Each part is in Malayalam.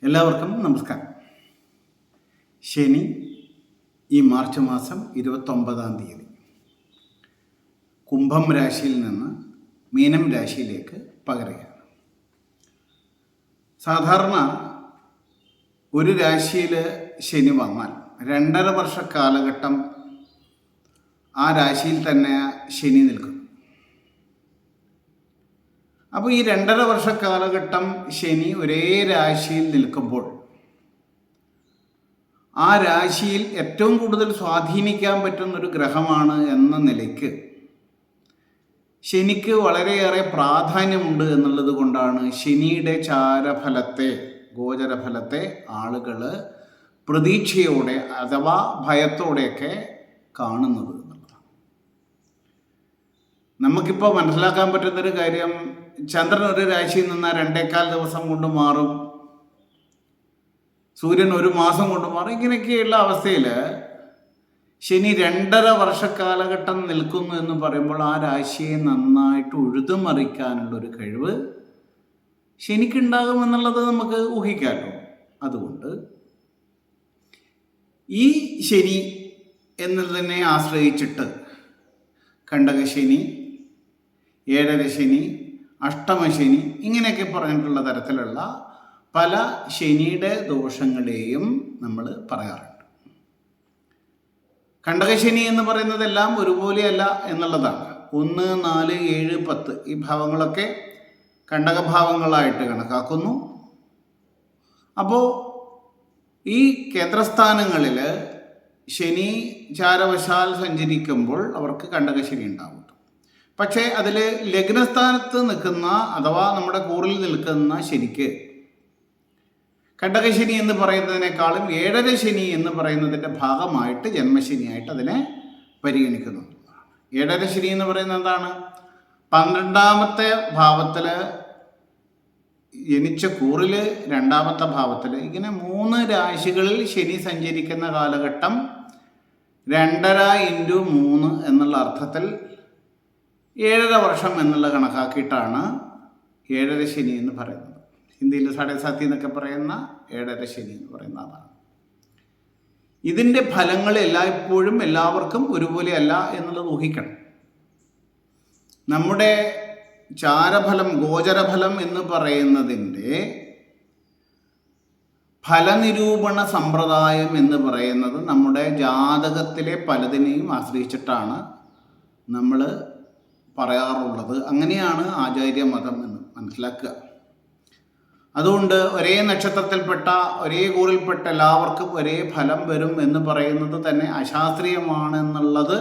എല്ലാവർക്കും നമസ്കാരം. ശനി ഈ മാർച്ച് മാസം 29 കുംഭം രാശിയിൽ നിന്ന് മീനം രാശിയിലേക്ക് പകരുകയാണ്. സാധാരണ ഒരു രാശിയിൽ ശനി വന്നാൽ 2.5 വർഷ കാലഘട്ടം ആ രാശിയിൽ തന്നെ ശനി നിൽക്കും. അപ്പോൾ ഈ 2.5 വർഷ കാലഘട്ടം ശനി ഒരേ രാശിയിൽ നിൽക്കുമ്പോൾ ആ രാശിയിൽ ഏറ്റവും കൂടുതൽ സ്വാധീനിക്കാൻ പറ്റുന്നൊരു ഗ്രഹമാണ് എന്ന നിലയ്ക്ക് ശനിക്ക് വളരെയേറെ പ്രാധാന്യമുണ്ട് എന്നുള്ളത് കൊണ്ടാണ് ശനിയുടെ ചാരഫലത്തെ, ഗോചരഫലത്തെ ആളുകൾ പ്രതീക്ഷയോടെ അഥവാ ഭയത്തോടെയൊക്കെ കാണുന്നത് എന്നുള്ളതാണ്. നമുക്കിപ്പോൾ മനസ്സിലാക്കാൻ പറ്റുന്നൊരു കാര്യം, ചന്ദ്രൻ ഒരു രാശിയിൽ നിന്നാൽ 2.25 ദിവസം കൊണ്ട് മാറും, സൂര്യൻ 1 മാസം കൊണ്ട് മാറും. ഇങ്ങനെയൊക്കെയുള്ള അവസ്ഥയിൽ ശനി 2.5 വർഷ കാലഘട്ടം നിൽക്കുന്നു എന്ന് പറയുമ്പോൾ ആ രാശിയെ നന്നായിട്ട് ഉഴുതുമറിക്കാനുള്ളൊരു കഴിവ് ശനിക്കുണ്ടാകുമെന്നുള്ളത് നമുക്ക് ഊഹിക്കാമല്ലോ. അതുകൊണ്ട് ഈ ശനി എന്നതിനെ ആശ്രയിച്ചിട്ട് കണ്ടകശനി, 7.5 ശനി, അഷ്ടമശനി ഇങ്ങനെയൊക്കെ പറഞ്ഞിട്ടുള്ള തരത്തിലുള്ള പല ശനിയുടെ ദോഷങ്ങളെയും നമ്മൾ പറയാറുണ്ട്. കണ്ടകശനി എന്ന് പറയുന്നതെല്ലാം ഒരുപോലെയല്ല എന്നുള്ളതാണ്. 1, 4, 7, 10 ഈ ഭാവങ്ങളൊക്കെ കണ്ടകഭാവങ്ങളായിട്ട് കണക്കാക്കുന്നു. അപ്പോൾ ഈ കേന്ദ്രസ്ഥാനങ്ങളിൽ ശനി ചാരവശാൽ സഞ്ചരിക്കുമ്പോൾ അവർക്ക് കണ്ടകശനി ഉണ്ടാകും. പക്ഷേ അതിൽ ലഗ്നസ്ഥാനത്ത് നിൽക്കുന്ന അഥവാ നമ്മുടെ കൂറിൽ നിൽക്കുന്ന ശനിക്ക് കണ്ടകശനി എന്ന് പറയുന്നതിനേക്കാളും 7.5 ശനി എന്ന് പറയുന്നതിൻ്റെ ഭാഗമായിട്ട് ജന്മശനിയായിട്ട് അതിനെ പരിഗണിക്കുന്നു. 7.5 ശനി എന്ന് പറയുന്നത് എന്താണ്? 12ാമത്തെ ഭാവത്തിൽ ജനിച്ച കൂറിൽ 2ാമത്തെ ഭാവത്തിൽ ഇങ്ങനെ 3 രാശികളിൽ ശനി സഞ്ചരിക്കുന്ന കാലഘട്ടം 2.5 × 3 എന്നുള്ള അർത്ഥത്തിൽ 7.5 വർഷം എന്നുള്ള കണക്കാക്കിയിട്ടാണ് 7.5 ശനി എന്ന് പറയുന്നത്. ഹിന്ദിയിൽ സാഡേ സാത്തി എന്നൊക്കെ പറയുന്ന 7.5 ശനി എന്ന് പറയുന്ന അതാണ്. ഇതിൻ്റെ ഫലങ്ങൾ എല്ലായ്പ്പോഴും എല്ലാവർക്കും ഒരുപോലെ അല്ല എന്നുള്ളത് ഊഹിക്കണം. നമ്മുടെ ചാരഫലം, ഗോചരഫലം എന്ന് പറയുന്നതിൻ്റെ ഫലനിരൂപണ സമ്പ്രദായം എന്ന് പറയുന്നത് നമ്മുടെ ജാതകത്തിലെ പലതിനെയും ആശ്രയിച്ചിട്ടാണ് നമ്മൾ പറയാറുള്ളത്. അങ്ങനെയാണ് ആചാര്യമതം എന്ന് മനസ്സിലാക്കുക. അതുകൊണ്ട് ഒരേ നക്ഷത്രത്തിൽപ്പെട്ട, ഒരേ കൂറിൽപ്പെട്ട എല്ലാവർക്കും ഒരേ ഫലം വരും എന്ന് പറയുന്നത് തന്നെ അശാസ്ത്രീയമാണെന്നുള്ളത്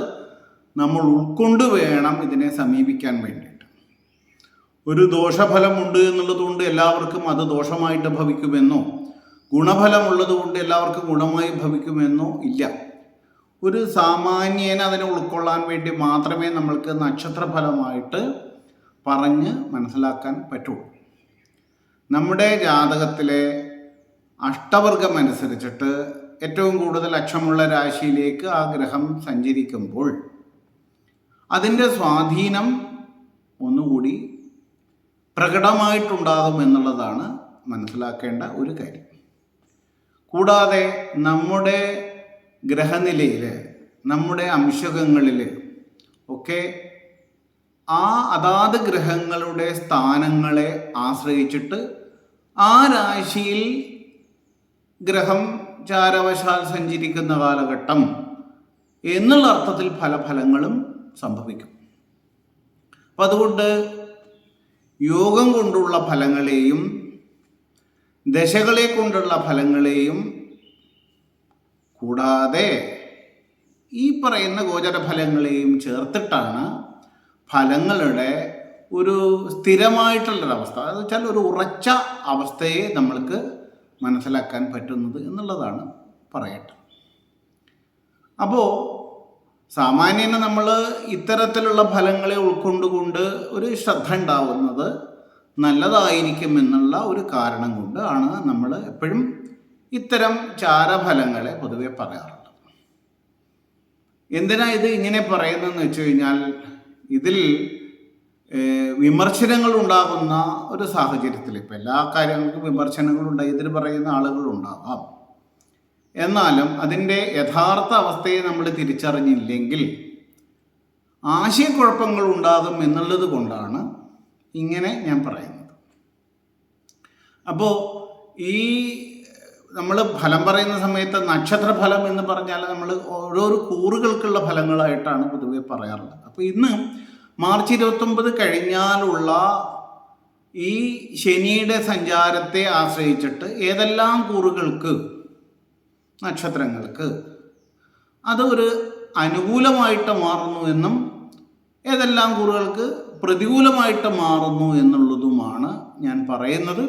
നമ്മൾ ഉൾക്കൊണ്ട് വേണം ഇതിനെ സമീപിക്കാൻ വേണ്ടിയിട്ട്. ഒരു ദോഷഫലമുണ്ട് എന്നുള്ളതുകൊണ്ട് എല്ലാവർക്കും അത് ദോഷമായിട്ട് ഭവിക്കുമെന്നോ ഗുണഫലമുള്ളതുകൊണ്ട് എല്ലാവർക്കും ഗുണമായി ഭവിക്കുമെന്നോ ഇല്ല. ഒരു സാമാന്യേന അതിനെ ഉൾക്കൊള്ളാൻ വേണ്ടി മാത്രമേ നമ്മൾക്ക് നക്ഷത്രഫലമായിട്ട് പറഞ്ഞ് മനസ്സിലാക്കാൻ പറ്റുള്ളൂ. നമ്മുടെ ജാതകത്തിലെ അഷ്ടവർഗം അനുസരിച്ചിട്ട് ഏറ്റവും കൂടുതൽ അക്ഷമുള്ള രാശിയിലേക്ക് ആ ഗ്രഹം സഞ്ചരിക്കുമ്പോൾ അതിൻ്റെ സ്വാധീനം ഒന്നുകൂടി പ്രകടമായിട്ടുണ്ടാകും എന്നുള്ളതാണ് മനസ്സിലാക്കേണ്ട ഒരു കാര്യം. കൂടാതെ നമ്മുടെ ഗ്രഹനിലയിൽ, നമ്മുടെ അംശകങ്ങളിൽ ഒക്കെ അതാത് ഗ്രഹങ്ങളുടെ സ്ഥാനങ്ങളെ ആശ്രയിച്ചിട്ട് ആ രാശിയിൽ ഗ്രഹം ചാരവശാൽ സഞ്ചരിക്കുന്ന കാലഘട്ടം എന്നുള്ള അർത്ഥത്തിൽ പല ഫലങ്ങളും സംഭവിക്കും. അപ്പം അതുകൊണ്ട് യോഗം കൊണ്ടുള്ള ഫലങ്ങളെയും ദശകളെ കൊണ്ടുള്ള ഫലങ്ങളെയും കൂടാതെ ഈ പറയുന്ന ഗോചരഫലങ്ങളെയും ചേർത്തിട്ടാണ് ഫലങ്ങളുടെ ഒരു സ്ഥിരമായിട്ടുള്ളൊരവസ്ഥ, എന്ന് വെച്ചാൽ ഒരു ഉറച്ച അവസ്ഥയെ നമ്മൾക്ക് മനസ്സിലാക്കാൻ പറ്റുന്നത് എന്നുള്ളതാണ് പറയട്ടെ. അപ്പോൾ സാമാന്യേന നമ്മൾ ഇത്തരത്തിലുള്ള ഫലങ്ങളെ ഉൾക്കൊണ്ടുകൊണ്ട് ഒരു ശ്രദ്ധ ഉണ്ടാവുന്നത് നല്ലതായിരിക്കും എന്നുള്ള ഒരു കാരണം കൊണ്ട് ആണ് നമ്മൾ എപ്പോഴും ഇത്തരം ചാരഫലങ്ങളെ പൊതുവെ പറയാറുള്ളത്. എന്തിനാ ഇത് ഇങ്ങനെ പറയുന്നതെന്ന് വെച്ച് കഴിഞ്ഞാൽ ഇതിൽ വിമർശനങ്ങൾ ഉണ്ടാകുന്ന ഒരു സാഹചര്യത്തിൽ, ഇപ്പം എല്ലാ കാര്യങ്ങൾക്കും വിമർശനങ്ങളുണ്ടായി ഇതിൽ പറയുന്ന ആളുകളുണ്ടാകാം. എന്നാലും അതിൻ്റെ യഥാർത്ഥ അവസ്ഥയെ നമ്മൾ തിരിച്ചറിഞ്ഞില്ലെങ്കിൽ ആശയക്കുഴപ്പങ്ങൾ ഉണ്ടാകും എന്നുള്ളത് കൊണ്ടാണ് ഇങ്ങനെ ഞാൻ പറയുന്നത്. അപ്പോൾ ഈ നമ്മൾ ഫലം പറയുന്ന സമയത്ത് നക്ഷത്രഫലം എന്ന് പറഞ്ഞാൽ നമ്മൾ ഓരോരോ കൂറുകൾക്കുള്ള ഫലങ്ങളായിട്ടാണ് പൊതുവെ പറയാറുള്ളത്. അപ്പോൾ ഇന്ന് മാർച്ച് 29 കഴിഞ്ഞാലുള്ള ഈ ശനിയുടെ സഞ്ചാരത്തെ ആശ്രയിച്ചിട്ട് ഏതെല്ലാം കൂറുകൾക്ക്, നക്ഷത്രങ്ങൾക്ക് അത് ഒരു അനുകൂലമായിട്ട് മാറുന്നു എന്നും ഏതെല്ലാം കൂറുകൾക്ക് പ്രതികൂലമായിട്ട് മാറുന്നു എന്നുള്ളതുമാണ് ഞാൻ പറയുന്നത്.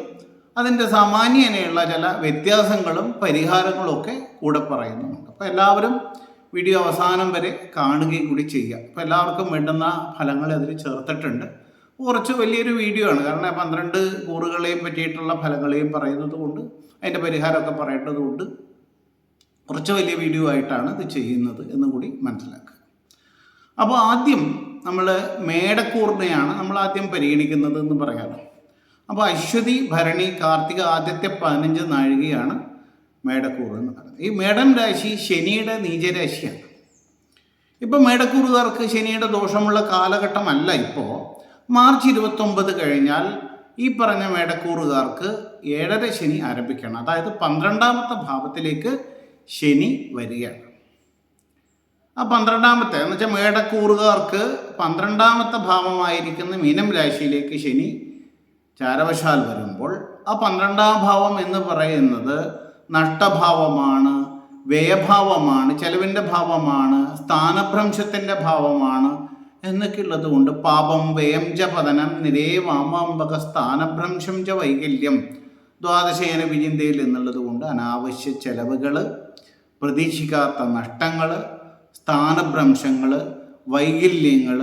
അതിൻ്റെ സാമാന്യനയുള്ള ചില വ്യത്യാസങ്ങളും പരിഹാരങ്ങളും ഒക്കെ കൂടെ പറയുന്നുണ്ട്. അപ്പോൾ എല്ലാവരും വീഡിയോ അവസാനം വരെ കാണുകയും കൂടി ചെയ്യുക. അപ്പോൾ എല്ലാവർക്കും വേണ്ടുന്ന ഫലങ്ങൾ അതിൽ ചേർത്തിട്ടുണ്ട്. കുറച്ച് വലിയൊരു വീഡിയോ ആണ്, കാരണം 12 കൂറുകളെയും പറ്റിയിട്ടുള്ള ഫലങ്ങളെയും പറയുന്നത് കൊണ്ട് അതിൻ്റെ പരിഹാരമൊക്കെ പറയേണ്ടതുകൊണ്ട് കുറച്ച് വലിയ വീഡിയോ ആയിട്ടാണ് ഇത് ചെയ്യുന്നത് എന്ന് കൂടി മനസ്സിലാക്കുക. അപ്പോൾ ആദ്യം നമ്മൾ മേടക്കൂറിനെയാണ് നമ്മൾ ആദ്യം പരിഗണിക്കുന്നത് എന്ന് പറയാമല്ലോ. അപ്പോൾ അശ്വതി, ഭരണി, കാർത്തിക ആദ്യത്തെ 15 നാഴികയാണ് മേടക്കൂറ് എന്ന് പറയുന്നത്. ഈ മേടം രാശി ശനിയുടെ നീചരാശിയാണ്. ഇപ്പോൾ മേടക്കൂറുകാർക്ക് ശനിയുടെ ദോഷമുള്ള കാലഘട്ടമല്ല. ഇപ്പോൾ മാർച്ച് 29 കഴിഞ്ഞാൽ ഈ പറഞ്ഞ മേടക്കൂറുകാർക്ക് 7ാം ശനി ആരംഭിക്കണം. അതായത് 12ാമത്തെ ഭാവത്തിലേക്ക് ശനി വരികയാണ്. ആ 12ാമത്തെ എന്ന് വെച്ചാൽ മേടക്കൂറുകാർക്ക് 12ാമത്തെ ഭാവമായിരിക്കുന്ന മീനം രാശിയിലേക്ക് ശനി ചാരവശാൽ വരുമ്പോൾ ആ 12ാം ഭാവം എന്ന് പറയുന്നത് നഷ്ടഭാവമാണ്, വ്യയഭാവമാണ്, ചെലവിൻ്റെ ഭാവമാണ്, സ്ഥാനഭ്രംശത്തിൻ്റെ ഭാവമാണ് എന്നൊക്കെ ഉള്ളത് കൊണ്ട് പാപം വ്യയം ച പതനം നിരേ വാമാമ്പക സ്ഥാനഭ്രംശം ച വൈകല്യം ദ്വാദശേന വിചിന്തയിൽ എന്നുള്ളത് കൊണ്ട് അനാവശ്യ ചെലവുകൾ, പ്രതീക്ഷിക്കാത്ത നഷ്ടങ്ങൾ, സ്ഥാനഭ്രംശങ്ങൾ, വൈകല്യങ്ങൾ,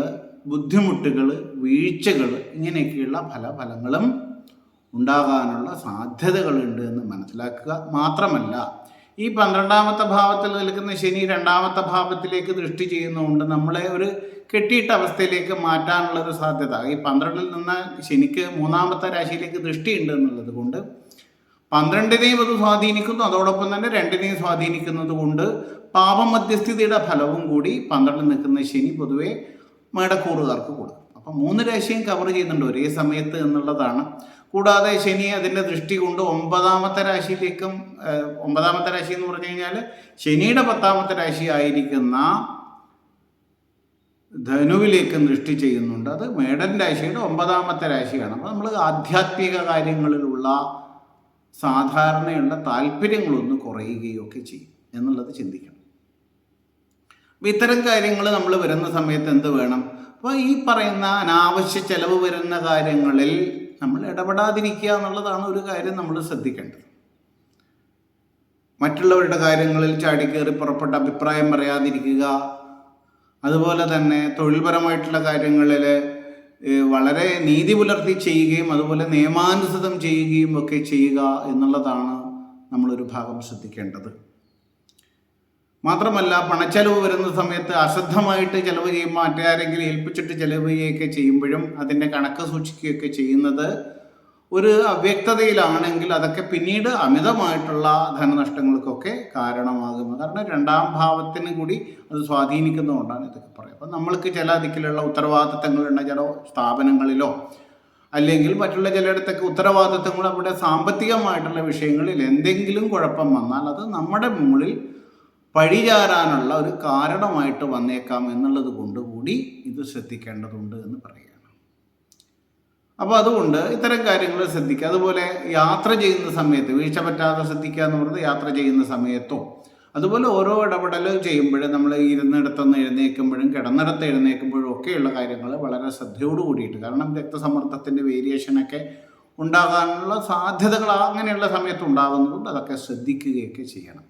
ബുദ്ധിമുട്ടുകൾ, വീഴ്ചകൾ, ഇങ്ങനെയൊക്കെയുള്ള ഫലങ്ങളും ഉണ്ടാകാനുള്ള സാധ്യതകളുണ്ട് എന്ന് മനസ്സിലാക്കുക. മാത്രമല്ല ഈ 12ാമത്തെ ഭാവത്തിൽ നിൽക്കുന്ന ശനി 2ാമത്തെ ഭാവത്തിലേക്ക് ദൃഷ്ടി ചെയ്യുന്നതുകൊണ്ട് നമ്മളെ ഒരു കെട്ടിയിട്ട അവസ്ഥയിലേക്ക് മാറ്റാനുള്ളൊരു സാധ്യത ഈ 12ൽ നിന്ന് ശനിക്ക് 3ാമത്തെ രാശിയിലേക്ക് ദൃഷ്ടിയുണ്ട് എന്നുള്ളത് കൊണ്ട് 12നെയും അത് സ്വാധീനിക്കുന്നു. അതോടൊപ്പം തന്നെ 2നെയും സ്വാധീനിക്കുന്നത് കൊണ്ട് പാപമധ്യസ്ഥിതിയുടെ ഫലവും കൂടി 12ൽ നിൽക്കുന്ന ശനി പൊതുവെ മേടക്കൂറുകാർക്ക് കൊടുക്കും. അപ്പം 3 രാശിയും കവർ ചെയ്യുന്നുണ്ട് ഒരേ സമയത്ത് എന്നുള്ളതാണ്. കൂടാതെ ശനി അതിൻ്റെ ദൃഷ്ടി കൊണ്ട് 9ാമത്തെ രാശിയിലേക്കും 9ാമത്തെ രാശി എന്ന് പറഞ്ഞു കഴിഞ്ഞാൽ ശനിയുടെ 10ാമത്തെ രാശി ആയിരിക്കുന്ന ധനുവിലേക്കും ദൃഷ്ടി ചെയ്യുന്നുണ്ട്. അത് മേടൻ രാശിയുടെ 9ാമത്തെ രാശിയാണ്. അപ്പോൾ നമ്മൾ ആധ്യാത്മിക കാര്യങ്ങളിലുള്ള സാധാരണയുള്ള താല്പര്യങ്ങളൊന്ന് കുറയുകയൊക്കെ ചെയ്യും എന്നുള്ളത് ചിന്തിക്കണം. അപ്പം ഇത്തരം കാര്യങ്ങൾ നമ്മൾ വരുന്ന സമയത്ത് എന്ത് വേണം? അപ്പോൾ ഈ പറയുന്ന അനാവശ്യ ചെലവ് വരുന്ന കാര്യങ്ങളിൽ നമ്മൾ ഇടപെടാതിരിക്കുക എന്നുള്ളതാണ് ഒരു കാര്യം നമ്മൾ ശ്രദ്ധിക്കേണ്ടത്. മറ്റുള്ളവരുടെ കാര്യങ്ങളിൽ ചാടിക്കയറി പുറപ്പെട്ട അഭിപ്രായം പറയാതിരിക്കുക. അതുപോലെ തന്നെ തൊഴിൽപരമായിട്ടുള്ള കാര്യങ്ങളിൽ വളരെ നീതി പുലർത്തി ചെയ്യുകയും അതുപോലെ നിയമാനുസൃതം ചെയ്യുകയും ഒക്കെ ചെയ്യുക എന്നുള്ളതാണ് നമ്മളൊരു ഭാഗം ശ്രദ്ധിക്കേണ്ടത്. മാത്രമല്ല പണച്ചെലവ് വരുന്ന സമയത്ത് അശ്രദ്ധമായിട്ട് ചിലവ് ചെയ്യുമ്പോൾ മറ്റാരെങ്കിലും ഏൽപ്പിച്ചിട്ട് ചിലവ് ചെയ്യുകയൊക്കെ ചെയ്യുമ്പോഴും അതിൻ്റെ കണക്ക് സൂക്ഷിക്കുകയൊക്കെ ചെയ്യുന്നത് ഒരു അവ്യക്തതയിലാണെങ്കിൽ അതൊക്കെ പിന്നീട് അമിതമായിട്ടുള്ള ധനനഷ്ടങ്ങൾക്കൊക്കെ കാരണമാകും. കാരണം 2ാം ഭാവത്തിന് കൂടി അത് സ്വാധീനിക്കുന്നതുകൊണ്ടാണ് ഇതൊക്കെ പറയുന്നത്. അപ്പം നമ്മൾക്ക് ചില ദിക്കിലുള്ള ഉത്തരവാദിത്തങ്ങളുണ്ട് ചില സ്ഥാപനങ്ങളിലോ അല്ലെങ്കിൽ മറ്റുള്ള ചിലയിടത്തൊക്കെ ഉത്തരവാദിത്തങ്ങൾ അവിടെ സാമ്പത്തികമായിട്ടുള്ള വിഷയങ്ങളിൽ എന്തെങ്കിലും കുഴപ്പം വന്നാൽ അത് നമ്മുടെ മുകളിൽ പഴിചാരാനുള്ള ഒരു കാരണമായിട്ട് വന്നേക്കാം എന്നുള്ളത് കൊണ്ടുകൂടി ഇത് ശ്രദ്ധിക്കേണ്ടതുണ്ട് എന്ന് പറയുകയാണ്. അപ്പോൾ അതുകൊണ്ട് ഇത്തരം കാര്യങ്ങൾ ശ്രദ്ധിക്കുക. അതുപോലെ യാത്ര ചെയ്യുന്ന സമയത്ത് വീഴ്ച പറ്റാതെ ശ്രദ്ധിക്കുക എന്ന് പറയുന്നത് യാത്ര ചെയ്യുന്ന സമയത്തോ അതുപോലെ ഓരോ ഇടപെടൽ ചെയ്യുമ്പോഴും നമ്മൾ ഇരുന്നിടത്തുനിന്ന് എഴുന്നേൽക്കുമ്പോഴും കിടന്നിടത്ത് എഴുന്നേൽക്കുമ്പോഴും ഒക്കെയുള്ള കാര്യങ്ങൾ വളരെ ശ്രദ്ധയോട് കൂടിയിട്ട്, കാരണം രക്തസമ്മർദ്ദത്തിൻ്റെ വേരിയേഷനൊക്കെ ഉണ്ടാകാനുള്ള സാധ്യതകൾ അങ്ങനെയുള്ള സമയത്ത് ഉണ്ടാകുന്നതുകൊണ്ട് അതൊക്കെ ശ്രദ്ധിക്കുകയൊക്കെ ചെയ്യണം.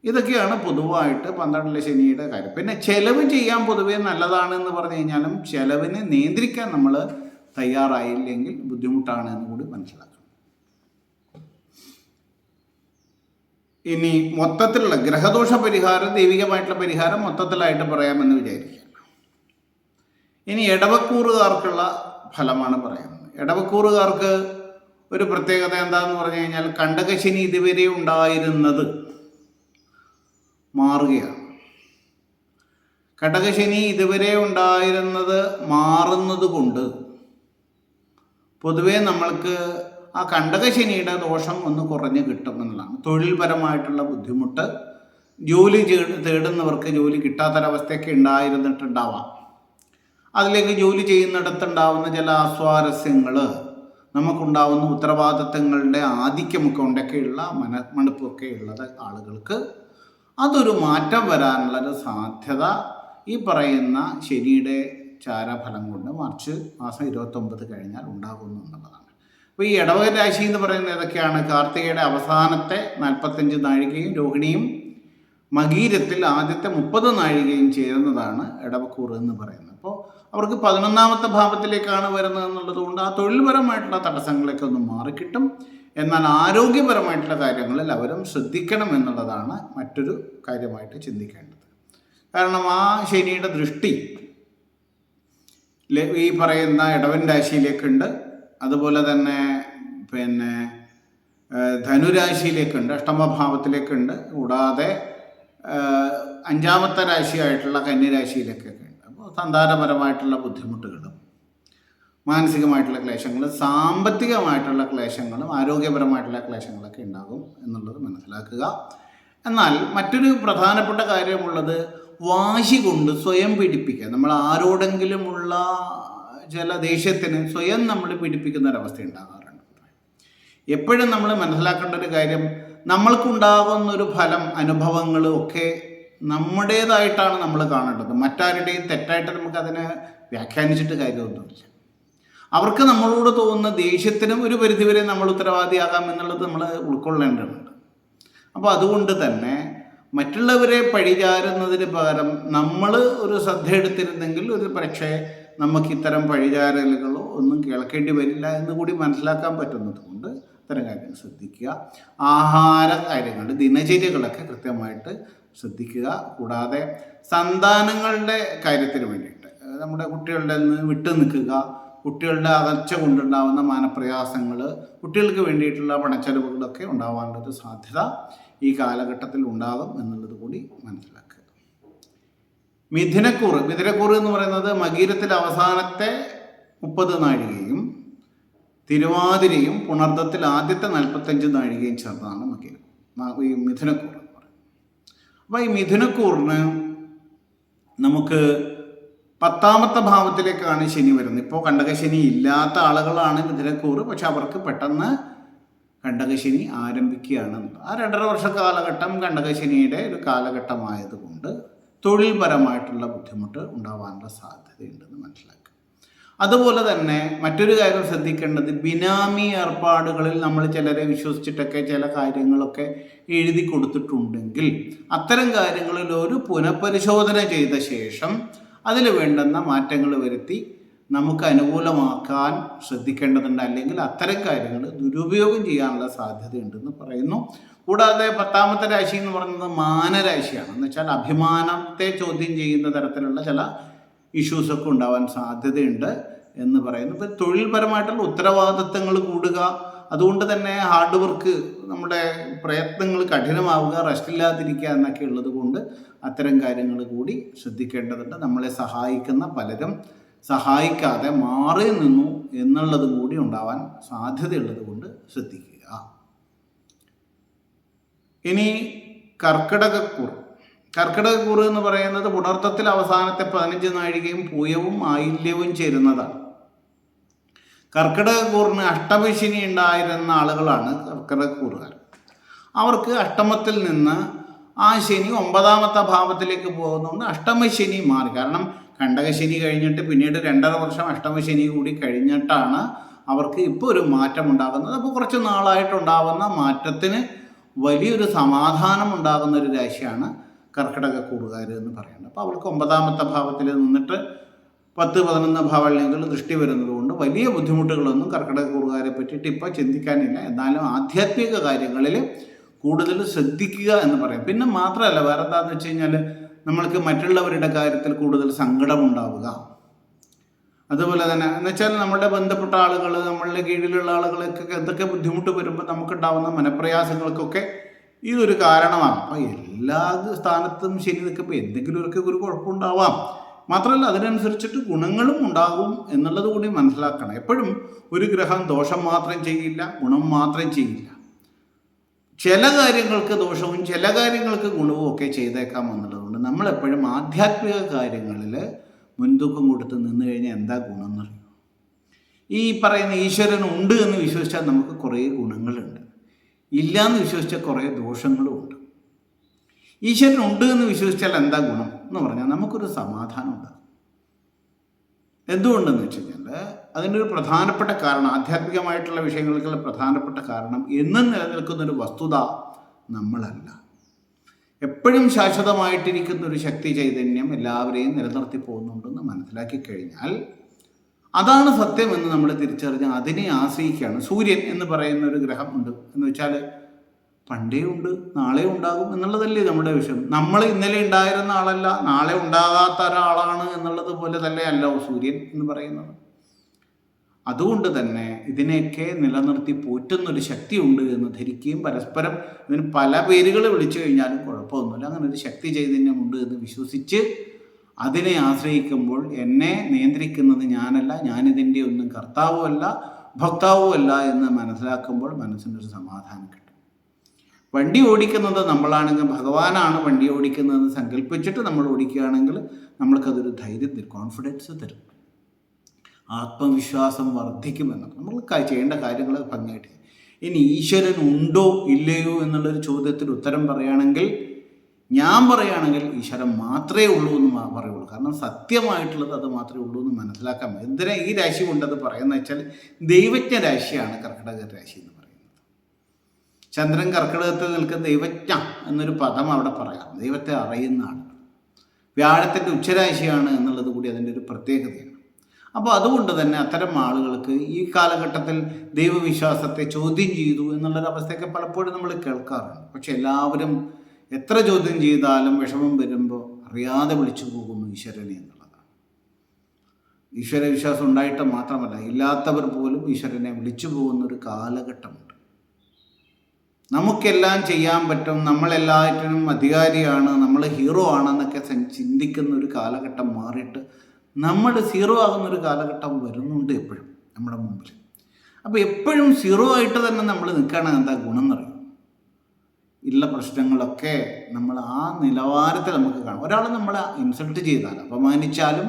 ഇതൊക്കെയാണ് പൊതുവായിട്ട് 12ലെ ശനിയുടെ കാര്യം. പിന്നെ ചെലവ് ചെയ്യാൻ പൊതുവേ നല്ലതാണെന്ന് പറഞ്ഞു കഴിഞ്ഞാലും ചെലവിനെ നിയന്ത്രിക്കാൻ നമ്മൾ തയ്യാറായില്ലെങ്കിൽ ബുദ്ധിമുട്ടാണ് എന്ന് കൂടി മനസ്സിലാക്കണം. ഇനി മൊത്തത്തിലുള്ള ഗ്രഹദോഷ പരിഹാരം, ദൈവികമായിട്ടുള്ള പരിഹാരം മൊത്തത്തിലായിട്ട് പറയാമെന്ന് വിചാരിക്കുക. ഇനി ഇടവക്കൂറുകാർക്കുള്ള ഫലമാണ് പറയുന്നത്. ഇടവക്കൂറുകാർക്ക് ഒരു പ്രത്യേകത എന്താണെന്ന് പറഞ്ഞു കഴിഞ്ഞാൽ കണ്ടകശനി ഇതുവരെ ഉണ്ടായിരുന്നത് മാറുകയാണ്. കണ്ടകശനി ഇതുവരെ ഉണ്ടായിരുന്നത് മാറുന്നത് കൊണ്ട് പൊതുവേ നമ്മൾക്ക് ആ കണ്ടകശനിയുടെ ദോഷം ഒന്ന് കുറഞ്ഞ് കിട്ടും എന്നുള്ളതാണ്. തൊഴിൽപരമായിട്ടുള്ള ബുദ്ധിമുട്ട്, ജോലി തേടുന്നവർക്ക് ജോലി കിട്ടാത്തൊരവസ്ഥയൊക്കെ ഉണ്ടായിരുന്നിട്ടുണ്ടാവാം. അതിലേക്ക് ജോലി ചെയ്യുന്നിടത്തുണ്ടാവുന്ന ചില അസ്വാരസ്യങ്ങൾ, നമുക്കുണ്ടാവുന്ന ഉത്തരവാദിത്തങ്ങളുടെ ആധിക്യമൊക്കെ ഉണ്ടൊക്കെയുള്ള മടുപ്പൊക്കെ ഉള്ളത് ആളുകൾക്ക് അതൊരു മാറ്റം വരാനുള്ളൊരു സാധ്യത ഈ പറയുന്ന ശനിയുടെ ചാരഫലം കൊണ്ട് മാർച്ച് മാസം 29 കഴിഞ്ഞാൽ ഉണ്ടാകുന്നു എന്നുള്ളതാണ്. അപ്പോൾ ഈ ഇടവക രാശി എന്ന് പറയുന്നത് ഏതൊക്കെയാണ്? കാർത്തികയുടെ അവസാനത്തെ 45 നാഴികയും രോഹിണിയും മകീരത്തിൽ ആദ്യത്തെ 30 നാഴികയും ചേരുന്നതാണ് ഇടവക്കൂറ് എന്ന് പറയുന്നത്. അപ്പോൾ അവർക്ക് 11ാമത്തെ ഭാവത്തിലേക്കാണ് വരുന്നത് എന്നുള്ളത് കൊണ്ട് ആ തൊഴിൽപരമായിട്ടുള്ള തടസ്സങ്ങളൊക്കെ ഒന്ന് മാറിക്കിട്ടും. എന്നാൽ ആരോഗ്യപരമായിട്ടുള്ള കാര്യങ്ങളിൽ അവരും ശ്രദ്ധിക്കണം എന്നുള്ളതാണ് മറ്റൊരു കാര്യമായിട്ട് ചിന്തിക്കേണ്ടത്. കാരണം ആ ശനിയുടെ ദൃഷ്ടി ഈ പറയുന്ന ഇടവൻ രാശിയിലേക്കുണ്ട്, അതുപോലെ തന്നെ ധനുരാശിയിലേക്കുണ്ട്, അഷ്ടമഭാവത്തിലേക്കുണ്ട്, കൂടാതെ 5ാമത്തെ രാശിയായിട്ടുള്ള കന്യരാശിയിലേക്കൊക്കെ ഉണ്ട്. അപ്പോൾ സന്താനപരമായിട്ടുള്ള ബുദ്ധിമുട്ടുകളും മാനസികമായിട്ടുള്ള ക്ലേശങ്ങളും സാമ്പത്തികമായിട്ടുള്ള ക്ലേശങ്ങളും ആരോഗ്യപരമായിട്ടുള്ള ക്ലേശങ്ങളൊക്കെ ഉണ്ടാകും എന്നുള്ളത് മനസ്സിലാക്കുക. എന്നാൽ മറ്റൊരു പ്രധാനപ്പെട്ട കാര്യമുള്ളത് വാശി കൊണ്ട് സ്വയം പീഡിപ്പിക്കുക. നമ്മൾ ആരോടെങ്കിലുമുള്ള ചില ദേഷ്യത്തിന് സ്വയം നമ്മൾ പീഡിപ്പിക്കുന്ന ഒരവസ്ഥ ഉണ്ടാകാറുണ്ട്. എപ്പോഴും നമ്മൾ മനസ്സിലാക്കേണ്ട ഒരു കാര്യം, നമ്മൾക്കുണ്ടാകുന്നൊരു ഫലം, അനുഭവങ്ങളും ഒക്കെ നമ്മുടേതായിട്ടാണ് നമ്മൾ കാണേണ്ടത്. മറ്റാരുടെയും തെറ്റായിട്ട് നമുക്കതിനെ വ്യാഖ്യാനിച്ചിട്ട് കാര്യമൊന്നുമില്ല. അവർക്ക് നമ്മളോട് തോന്നുന്ന ദേഷ്യത്തിനും ഒരു പരിധിവരെ നമ്മൾ ഉത്തരവാദിയാകാം എന്നുള്ളത് നമ്മൾ ഉൾക്കൊള്ളേണ്ടതുണ്ട്. അപ്പോൾ അതുകൊണ്ട് തന്നെ മറ്റുള്ളവരെ പഴിചാരുന്നതിന് പകരം നമ്മൾ ഒരു ശ്രദ്ധ എടുത്തിരുന്നെങ്കിൽ ഒരു പക്ഷേ നമുക്ക് ഇത്തരം പഴിചാരലുകളോ ഒന്നും കേൾക്കേണ്ടി വരില്ല എന്ന് കൂടി മനസ്സിലാക്കാൻ പറ്റുന്നത് കൊണ്ട് ഇത്തരം കാര്യങ്ങൾ ശ്രദ്ധിക്കുക. ആഹാര കാര്യങ്ങൾ, ദിനചര്യകളൊക്കെ കൃത്യമായിട്ട് ശ്രദ്ധിക്കുക. കൂടാതെ സന്താനങ്ങളുടെ കാര്യത്തിന് വേണ്ടിയിട്ട് നമ്മുടെ കുട്ടികളുടെ നിന്ന് വിട്ടു നിൽക്കുക. കുട്ടികളുടെ അകൽച്ച കൊണ്ടുണ്ടാകുന്ന മാനപ്രയാസങ്ങൾ, കുട്ടികൾക്ക് വേണ്ടിയിട്ടുള്ള പണച്ചെലവുകളൊക്കെ ഉണ്ടാവാനുള്ളൊരു സാധ്യത ഈ കാലഘട്ടത്തിൽ ഉണ്ടാകും എന്നുള്ളത് കൂടി മനസ്സിലാക്കുക. മിഥുനക്കൂറ് എന്ന് പറയുന്നത് മകീരത്തിൽ അവസാനത്തെ 30 നാഴികയും തിരുവാതിരയും പുണർദത്തിൽ ആദ്യത്തെ 45 നാഴികയും ചേർന്നതാണ് ഈ മിഥുനക്കൂറ് എന്ന് പറയുന്നത്. അപ്പോൾ ഈ മിഥുനക്കൂറിന് നമുക്ക് 10ാമത്തെ ഭാവത്തിലേക്കാണ് ശനി വരുന്നത്. ഇപ്പോൾ കണ്ടകശനി ഇല്ലാത്ത ആളുകളാണ് മിഥുനക്കൂറ്, പക്ഷെ അവർക്ക് പെട്ടെന്ന് കണ്ടകശനി ആരംഭിക്കുകയാണ്. ആ 2.5 വർഷ കാലഘട്ടം കണ്ടകശനിയുടെ ഒരു കാലഘട്ടമായതുകൊണ്ട് തൊഴിൽപരമായിട്ടുള്ള ബുദ്ധിമുട്ട് ഉണ്ടാവാനുള്ള സാധ്യതയുണ്ടെന്ന് മനസ്സിലാക്കുക. അതുപോലെ തന്നെ മറ്റൊരു കാര്യം ശ്രദ്ധിക്കേണ്ടത്, ബിനാമി ഏർപ്പാടുകളിൽ നമ്മൾ ചിലരെ വിശ്വസിച്ചിട്ടൊക്കെ ചില കാര്യങ്ങളൊക്കെ എഴുതി കൊടുത്തിട്ടുണ്ടെങ്കിൽ അത്തരം കാര്യങ്ങളിൽ ഒരു പുനഃപരിശോധന ചെയ്ത ശേഷം അതിൽ വേണ്ടുന്ന മാറ്റങ്ങൾ വരുത്തി നമുക്ക് അനുകൂലമാക്കാൻ ശ്രദ്ധിക്കേണ്ടതുണ്ട്. അല്ലെങ്കിൽ അത്തരം കാര്യങ്ങൾ ദുരുപയോഗം ചെയ്യാനുള്ള സാധ്യതയുണ്ടെന്ന് പറയുന്നു. കൂടാതെ 10ാമത്തെ രാശി എന്ന് പറയുന്നത് മാനരാശിയാണ്. എന്ന് വെച്ചാൽ അഭിമാനത്തെ ചോദ്യം ചെയ്യുന്ന തരത്തിലുള്ള ചില ഇഷ്യൂസൊക്കെ ഉണ്ടാവാൻ സാധ്യതയുണ്ട് എന്ന് പറയുന്നു. ഇപ്പോൾ തൊഴിൽപരമായിട്ടുള്ള ഉത്തരവാദിത്തങ്ങൾ കൂടുക, അതുകൊണ്ട് തന്നെ ഹാർഡ് വർക്ക്, നമ്മുടെ പ്രയത്നങ്ങൾ കഠിനമാവുക, റെസ്റ്റില്ലാതിരിക്കുക എന്നൊക്കെ ഉള്ളത് കൊണ്ട് അത്തരം കാര്യങ്ങൾ കൂടി ശ്രദ്ധിക്കേണ്ടതുണ്ട്. നമ്മളെ സഹായിക്കുന്ന പലരും സഹായിക്കാതെ മാറി നിന്നു എന്നുള്ളത് കൂടി ഉണ്ടാവാൻ സാധ്യതയുള്ളത് കൊണ്ട് ശ്രദ്ധിക്കുക. ഇനി കർക്കിടകക്കൂറ് എന്ന് പറയുന്നത് പുണർത്തത്തിൽ അവസാനത്തെ 15 നാഴികയും പൂയവും ആയില്യവും ചേരുന്നതാണ്. കർക്കിടകക്കൂറിന് അഷ്ടമശനി ഉണ്ടായിരുന്ന ആളുകളാണ് കർക്കിടകക്കൂറുകാർ. അവർക്ക് അഷ്ടമത്തിൽ നിന്ന് ആ ശനി 9ാമത്തെ ഭാവത്തിലേക്ക് പോകുന്നതുകൊണ്ട് അഷ്ടമശനി മാറി. കാരണം കണ്ടകശനി കഴിഞ്ഞിട്ട് പിന്നീട് 2.5 വർഷം അഷ്ടമശനി കൂടി കഴിഞ്ഞിട്ടാണ് അവർക്ക് ഇപ്പോൾ ഒരു മാറ്റം ഉണ്ടാകുന്നത്. അപ്പോൾ കുറച്ച് നാളായിട്ടുണ്ടാകുന്ന മാറ്റത്തിന് വലിയൊരു സമാധാനം ഉണ്ടാകുന്ന ഒരു രാശിയാണ് കർക്കിടകക്കൂറുകാർ എന്ന് പറയുന്നത്. അപ്പോൾ അവർക്ക് 9ാമത്തെ ഭാവത്തിൽ നിന്നിട്ട് 10-11 ഭാവങ്ങളിൽ ദൃഷ്ടി വരുന്നത് കൊണ്ട് വലിയ ബുദ്ധിമുട്ടുകളൊന്നും കർക്കിടകക്കൂറുകാരെ പറ്റിയിട്ട് ഇപ്പോൾ ചിന്തിക്കാനില്ല. എന്നാലും ആധ്യാത്മിക കാര്യങ്ങളിൽ കൂടുതൽ ശ്രദ്ധിക്കുക എന്ന് പറയും. പിന്നെ മാത്രമല്ല, വേറെ എന്താണെന്ന് വെച്ച് കഴിഞ്ഞാൽ നമ്മൾക്ക് മറ്റുള്ളവരുടെ കാര്യത്തിൽ കൂടുതൽ സങ്കടമുണ്ടാവുക, അതുപോലെ തന്നെ എന്ന് വെച്ചാൽ നമ്മുടെ ബന്ധപ്പെട്ട ആളുകൾ, നമ്മളുടെ കീഴിലുള്ള ആളുകളൊക്കെ എന്തൊക്കെ ബുദ്ധിമുട്ട് വരുമ്പോൾ നമുക്കുണ്ടാവുന്ന മനപ്രയാസങ്ങൾക്കൊക്കെ ഇതൊരു കാരണമാണ്. അപ്പോൾ എല്ലാ സ്ഥാനത്തും ശനി നിൽക്കുമ്പോൾ എന്തെങ്കിലും ഒരു കുഴപ്പമുണ്ടാവാം. മാത്രമല്ല അതിനനുസരിച്ചിട്ട് ഗുണങ്ങളും ഉണ്ടാകും എന്നുള്ളത് കൂടി മനസ്സിലാക്കണം. എപ്പോഴും ഒരു ഗ്രഹം ദോഷം മാത്രം ചെയ്യില്ല, ഗുണം മാത്രം ചെയ്യില്ല. ചില കാര്യങ്ങൾക്ക് ദോഷവും ചില കാര്യങ്ങൾക്ക് ഗുണവും ഒക്കെ ചെയ്തേക്കാം എന്നുള്ളതുകൊണ്ട് നമ്മളെപ്പോഴും ആധ്യാത്മിക കാര്യങ്ങളിൽ മുൻതൂക്കം കൊടുത്ത് നിന്ന് കഴിഞ്ഞാൽ എന്താ ഗുണം എന്നറിയും. ഈ പറയുന്ന ഈശ്വരൻ ഉണ്ട് എന്ന് വിശ്വസിച്ചാൽ നമുക്ക് കുറേ ഗുണങ്ങളുണ്ട്, ഇല്ല എന്ന് വിശ്വസിച്ചാൽ കുറേ ദോഷങ്ങളും ഉണ്ട്. ഈശ്വരൻ ഉണ്ട് എന്ന് വിശ്വസിച്ചാൽ എന്താ ഗുണം എന്ന് പറഞ്ഞാൽ നമുക്കൊരു സമാധാനം ഉണ്ടാകും. എന്തുകൊണ്ടെന്ന് വെച്ച് കഴിഞ്ഞാൽ അതിൻ്റെ ഒരു പ്രധാനപ്പെട്ട കാരണം, ആധ്യാത്മികമായിട്ടുള്ള വിഷയങ്ങൾക്കുള്ള പ്രധാനപ്പെട്ട കാരണം എന്നും നിലനിൽക്കുന്നൊരു വസ്തുത നമ്മളല്ല. എപ്പോഴും ശാശ്വതമായിട്ടിരിക്കുന്ന ഒരു ശക്തി ചൈതന്യം എല്ലാവരെയും നിലനിർത്തി പോകുന്നുണ്ടെന്ന് മനസ്സിലാക്കി കഴിഞ്ഞാൽ അതാണ് സത്യമെന്ന് നമ്മൾ തിരിച്ചറിഞ്ഞാൽ അതിനെ ആശ്രയിക്കുകയാണ്. സൂര്യൻ എന്ന് പറയുന്ന ഒരു ഗ്രഹം ഉണ്ട് എന്ന് വെച്ചാൽ പണ്ടേ ഉണ്ട്, നാളെ ഉണ്ടാകും എന്നുള്ളതല്ലേ നമ്മുടെ വിഷയം. നമ്മൾ ഇന്നലെ ഉണ്ടായിരുന്ന ആളല്ല, നാളെ ഉണ്ടാകാത്ത ഒരാളാണ് എന്നുള്ളത് പോലെ തന്നെ അല്ല സൂര്യൻ എന്ന് പറയുന്നത്. അതുകൊണ്ട് തന്നെ ഇതിനെയൊക്കെ നിലനിർത്തി പോറ്റുന്നൊരു ശക്തിയുണ്ട് എന്ന് ധരിക്കുകയും പരസ്പരം ഇതിന് പല പേരുകൾ വിളിച്ചു കഴിഞ്ഞാലും കുഴപ്പമൊന്നുമില്ല, അങ്ങനെ ഒരു ശക്തി ചൈതന്യമുണ്ട് എന്ന് വിശ്വസിച്ച് അതിനെ ആശ്രയിക്കുമ്പോൾ എന്നെ നിയന്ത്രിക്കുന്നത് ഞാനല്ല, ഞാനിതിൻ്റെ ഒന്നും കർത്താവുമല്ല ഭക്താവുമല്ല എന്ന് മനസ്സിലാക്കുമ്പോൾ മനസ്സിനൊരു സമാധാനം കിട്ടും. വണ്ടി ഓടിക്കുന്നത് നമ്മളാണെങ്കിൽ ഭഗവാനാണ് വണ്ടി ഓടിക്കുന്നതെന്ന് സങ്കല്പിച്ചിട്ട് നമ്മൾ ഓടിക്കുകയാണെങ്കിൽ നമ്മൾക്കതൊരു ധൈര്യം തരും, കോൺഫിഡൻസ് തരും, ആത്മവിശ്വാസം വർദ്ധിക്കുമെന്നാണ്. നമ്മൾ ചെയ്യേണ്ട കാര്യങ്ങൾ ഭംഗിയായിട്ട്. ഇനി ഈശ്വരൻ ഉണ്ടോ ഇല്ലയോ എന്നുള്ളൊരു ചോദ്യത്തിന് ഉത്തരം പറയുകയാണെങ്കിൽ, ഞാൻ പറയുകയാണെങ്കിൽ ഈശ്വരൻ മാത്രമേ ഉള്ളൂ എന്ന് പറയുള്ളൂ. കാരണം സത്യമായിട്ടുള്ളത് അത് മാത്രമേ ഉള്ളൂ എന്ന് മനസ്സിലാക്കാൻ പറ്റും. എന്തിനാ ഈ രാശി കൊണ്ടത് പറയുന്നത് വെച്ചാൽ ദൈവജ്ഞ രാശിയാണ് കർക്കിടക രാശി എന്ന് പറയുന്നത്. ചന്ദ്രൻ കർക്കിടകത്തിൽ നിൽക്കുന്ന ദൈവജ്ഞ എന്നൊരു പദം അവിടെ പറയാം, ദൈവത്തെ അറിയുന്ന ആൾ. വ്യാഴത്തിൻ്റെ ഉച്ചരാശിയാണ് എന്നുള്ളത് കൂടി അതിൻ്റെ ഒരു പ്രത്യേകതയാണ്. അപ്പോൾ അതുകൊണ്ട് തന്നെ അത്തരം ആളുകൾക്ക് ഈ കാലഘട്ടത്തിൽ ദൈവവിശ്വാസത്തെ ചോദ്യം ചെയ്തു എന്നുള്ളൊരവസ്ഥയൊക്കെ പലപ്പോഴും നമ്മൾ കേൾക്കാറുണ്ട്. പക്ഷെ എല്ലാവരും എത്ര ചോദ്യം ചെയ്താലും വിഷമം വരുമ്പോൾ അറിയാതെ വിളിച്ചു പോകുന്നു ഈശ്വരനെ എന്നുള്ളതാണ്. ഈശ്വര വിശ്വാസം ഉണ്ടായിട്ട് മാത്രമല്ല, ഇല്ലാത്തവർ പോലും ഈശ്വരനെ വിളിച്ചു പോകുന്നൊരു കാലഘട്ടമുണ്ട്. നമുക്കെല്ലാം ചെയ്യാൻ പറ്റും, നമ്മളെല്ലാറ്റിനും അധികാരിയാണ്, നമ്മൾ ഹീറോ ആണെന്നൊക്കെ ചിന്തിക്കുന്ന ഒരു കാലഘട്ടം മാറിയിട്ട് നമ്മൾ സീറോ ആകുന്നൊരു കാലഘട്ടം വരുന്നുണ്ട് എപ്പോഴും നമ്മുടെ മുമ്പിൽ. അപ്പോൾ എപ്പോഴും സീറോ ആയിട്ട് തന്നെ നമ്മൾ നിൽക്കുകയാണെങ്കിൽ എന്താ ഗുണം എന്നറിയും. ഉള്ള പ്രശ്നങ്ങളൊക്കെ നമ്മൾ ആ നിലവാരത്തിൽ നമുക്ക് കാണാം. ഒരാൾ നമ്മളെ ഇൻസൾട്ട് ചെയ്താൽ, അപമാനിച്ചാലും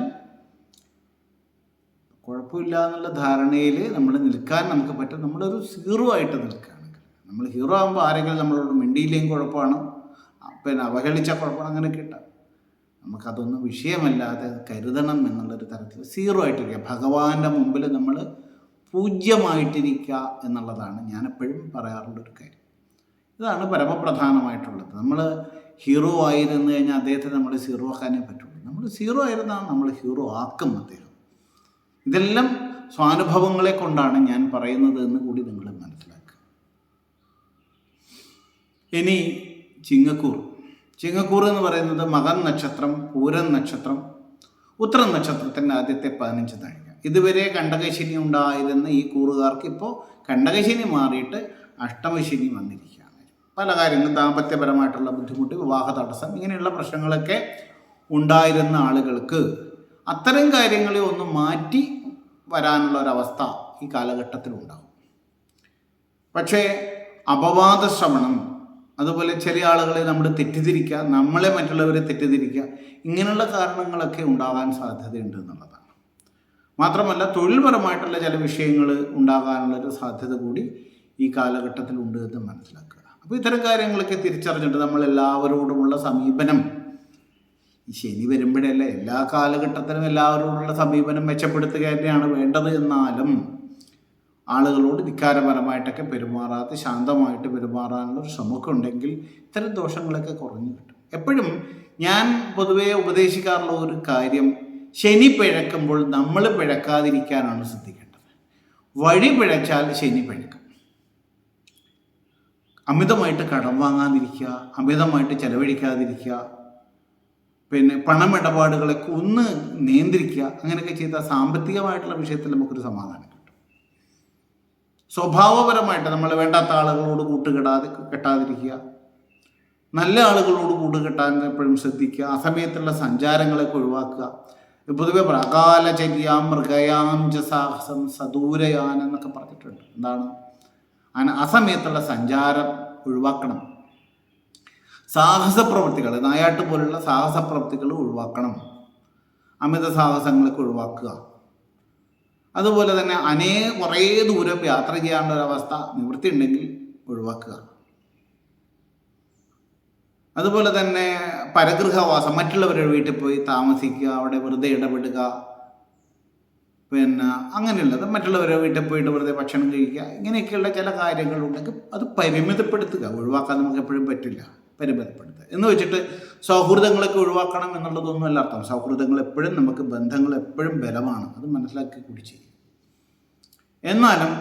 കുഴപ്പമില്ല എന്നുള്ള ധാരണയിൽ നമ്മൾ നിൽക്കാൻ നമുക്ക് പറ്റും. നമ്മളൊരു സീറോ ആയിട്ട് നിൽക്കുകയാണെങ്കിൽ, നമ്മൾ ഹീറോ ആകുമ്പോൾ ആരെങ്കിലും നമ്മളോട് മിണ്ടിയില്ലെങ്കിൽ കുഴപ്പമാണ്, പിന്നെ അവഹേളിച്ച കുഴപ്പമാണ്, അങ്ങനെ കിട്ടാം. നമുക്കതൊന്നും വിഷയമല്ലാതെ കരുതണം എന്നുള്ളൊരു തരത്തിൽ സീറോ ആയിട്ടിരിക്കുക, ഭഗവാന്റെ മുമ്പിൽ നമ്മൾ പൂജ്യമായിട്ടിരിക്കുക എന്നുള്ളതാണ് ഞാൻ എപ്പോഴും പറയാറുള്ളൊരു കാര്യം. ഇതാണ് പരമപ്രധാനമായിട്ടുള്ളത്. നമ്മൾ ഹീറോ ആയിരുന്നു കഴിഞ്ഞാൽ അദ്ദേഹത്തെ നമ്മൾ സീറോ ആക്കാനേ പറ്റുള്ളൂ. നമ്മൾ സീറോ ആയിരുന്നാൽ നമ്മൾ ഹീറോ ആക്കും അദ്ദേഹം. ഇതെല്ലാം സ്വാനുഭവങ്ങളെ കൊണ്ടാണ് ഞാൻ പറയുന്നത് എന്ന് കൂടി നിങ്ങൾ മനസ്സിലാക്കുക. ഇനി ചിങ്ങക്കൂർ എന്ന് പറയുന്നത് മകൻ നക്ഷത്രം, പൂരം നക്ഷത്രം, ഉത്തരം നക്ഷത്രത്തിൻ്റെ ആദ്യത്തെ 15 നാഴിക. ഇതുവരെ കണ്ടകശനി ഉണ്ടായിരുന്ന ഈ കൂറുകാർക്ക് ഇപ്പോൾ കണ്ടകശനി മാറിയിട്ട് അഷ്ടമശനി വന്നിരിക്കുകയാണ്. പല കാര്യങ്ങളും, ദാമ്പത്യപരമായിട്ടുള്ള ബുദ്ധിമുട്ട്, വിവാഹ തടസ്സം, ഇങ്ങനെയുള്ള പ്രശ്നങ്ങളൊക്കെ ഉണ്ടായിരുന്ന ആളുകൾക്ക് അത്തരം കാര്യങ്ങളെ ഒന്ന് മാറ്റി വരാനുള്ള ഒരവസ്ഥ ഈ കാലഘട്ടത്തിലുണ്ടാകും. പക്ഷേ അപവാദ ശ്രവണം, അതുപോലെ ചില ആളുകളെ നമ്മൾ തെറ്റിദ്ധരിക്കുക, നമ്മളെ മറ്റുള്ളവരെ തെറ്റിദ്ധരിക്കുക, ഇങ്ങനെയുള്ള കാരണങ്ങളൊക്കെ ഉണ്ടാകാൻ സാധ്യതയുണ്ട് എന്നുള്ളതാണ്. മാത്രമല്ല തൊഴിൽപരമായിട്ടുള്ള ചില വിഷയങ്ങൾ ഉണ്ടാകാനുള്ളൊരു സാധ്യത കൂടി ഈ കാലഘട്ടത്തിലുണ്ട് എന്ന് മനസ്സിലാക്കുക. അപ്പോൾ ഇത്തരം കാര്യങ്ങളൊക്കെ തിരിച്ചറിഞ്ഞിട്ട് നമ്മളെല്ലാവരോടുമുള്ള സമീപനം, ഈ ശനി വരുമ്പോഴല്ല എല്ലാ കാലഘട്ടത്തിലും എല്ലാവരോടുള്ള സമീപനം മെച്ചപ്പെടുത്തുക തന്നെയാണ് വേണ്ടത്. എന്നാലും ആളുകളോട് ധിക്കാരപരമായിട്ടൊക്കെ പെരുമാറാതെ ശാന്തമായിട്ട് പെരുമാറാനുള്ളൊരു ശ്രമമൊക്കെ ഉണ്ടെങ്കിൽ ഇത്തരം ദോഷങ്ങളൊക്കെ കുറഞ്ഞു കിട്ടും. എപ്പോഴും ഞാൻ പൊതുവേ ഉപദേശിക്കാറുള്ള ഒരു കാര്യം, ശനി പിഴക്കുമ്പോൾ നമ്മൾ പിഴക്കാതിരിക്കാനാണ് ശ്രദ്ധിക്കേണ്ടത്. വഴി പിഴച്ചാൽ ശനി പിഴക്കും. അമിതമായിട്ട് കടം വാങ്ങാതിരിക്കുക, അമിതമായിട്ട് ചെലവഴിക്കാതിരിക്കുക, പിന്നെ പണമിടപാടുകളൊക്കെ ഒന്ന് നിയന്ത്രിക്കുക. അങ്ങനെയൊക്കെ ചെയ്താൽ സാമ്പത്തികമായിട്ടുള്ള വിഷയത്തിൽ നമുക്കൊരു സമാധാനം കിട്ടും. സ്വഭാവപരമായിട്ട് നമ്മൾ വേണ്ടാത്ത ആളുകളോട് കെട്ടാതിരിക്കുക, നല്ല ആളുകളോട് കൂട്ടുകെട്ടാൻ എപ്പോഴും ശ്രദ്ധിക്കുക, അസമയത്തുള്ള സഞ്ചാരങ്ങളൊക്കെ ഒഴിവാക്കുക. പൊതുവെ അകാലചര്യാം മൃഗയാം ച സാഹസം സദൂരയാൻ എന്നൊക്കെ പറഞ്ഞിട്ടുണ്ട്. എന്താണ്? അസമയത്തുള്ള സഞ്ചാരം ഒഴിവാക്കണം. സാഹസപ്രവൃത്തികൾ, നായാട്ട് പോലുള്ള സാഹസപ്രവൃത്തികൾ ഒഴിവാക്കണം. അമിത സാഹസങ്ങളൊക്കെ ഒഴിവാക്കുക. അതുപോലെ തന്നെ കുറേ ദൂരം യാത്ര ചെയ്യാനുള്ള ഒരവസ്ഥ നിവൃത്തി ഉണ്ടെങ്കിൽ ഒഴിവാക്കുക. അതുപോലെ തന്നെ പരഗൃഹവാസം, മറ്റുള്ളവരുടെ വീട്ടിൽ പോയി താമസിക്കുക, അവിടെ വെറുതെ ഇടപെടുക, പിന്നെ അങ്ങനെയുള്ളത് മറ്റുള്ളവരുടെ വീട്ടിൽ പോയിട്ട് വെറുതെ ഭക്ഷണം കഴിക്കുക, ഇങ്ങനെയൊക്കെയുള്ള ചില കാര്യങ്ങളുണ്ടെങ്കിൽ അത് പരിമിതപ്പെടുത്തുക. ഒഴിവാക്കാൻ നമുക്ക് എപ്പോഴും പറ്റില്ല, പരിമിതപ്പെടുത്തുക എന്ന് വെച്ചിട്ട് സൗഹൃദങ്ങളൊക്കെ ഒഴിവാക്കണം എന്നുള്ളതൊന്നും അല്ല അർത്ഥം. സൗഹൃദങ്ങൾ എപ്പോഴും നമുക്ക്, ബന്ധങ്ങൾ എപ്പോഴും ബലമാണ്, അത് മനസ്സിലാക്കി കൂടി ചെയ്യും. എന്നാലും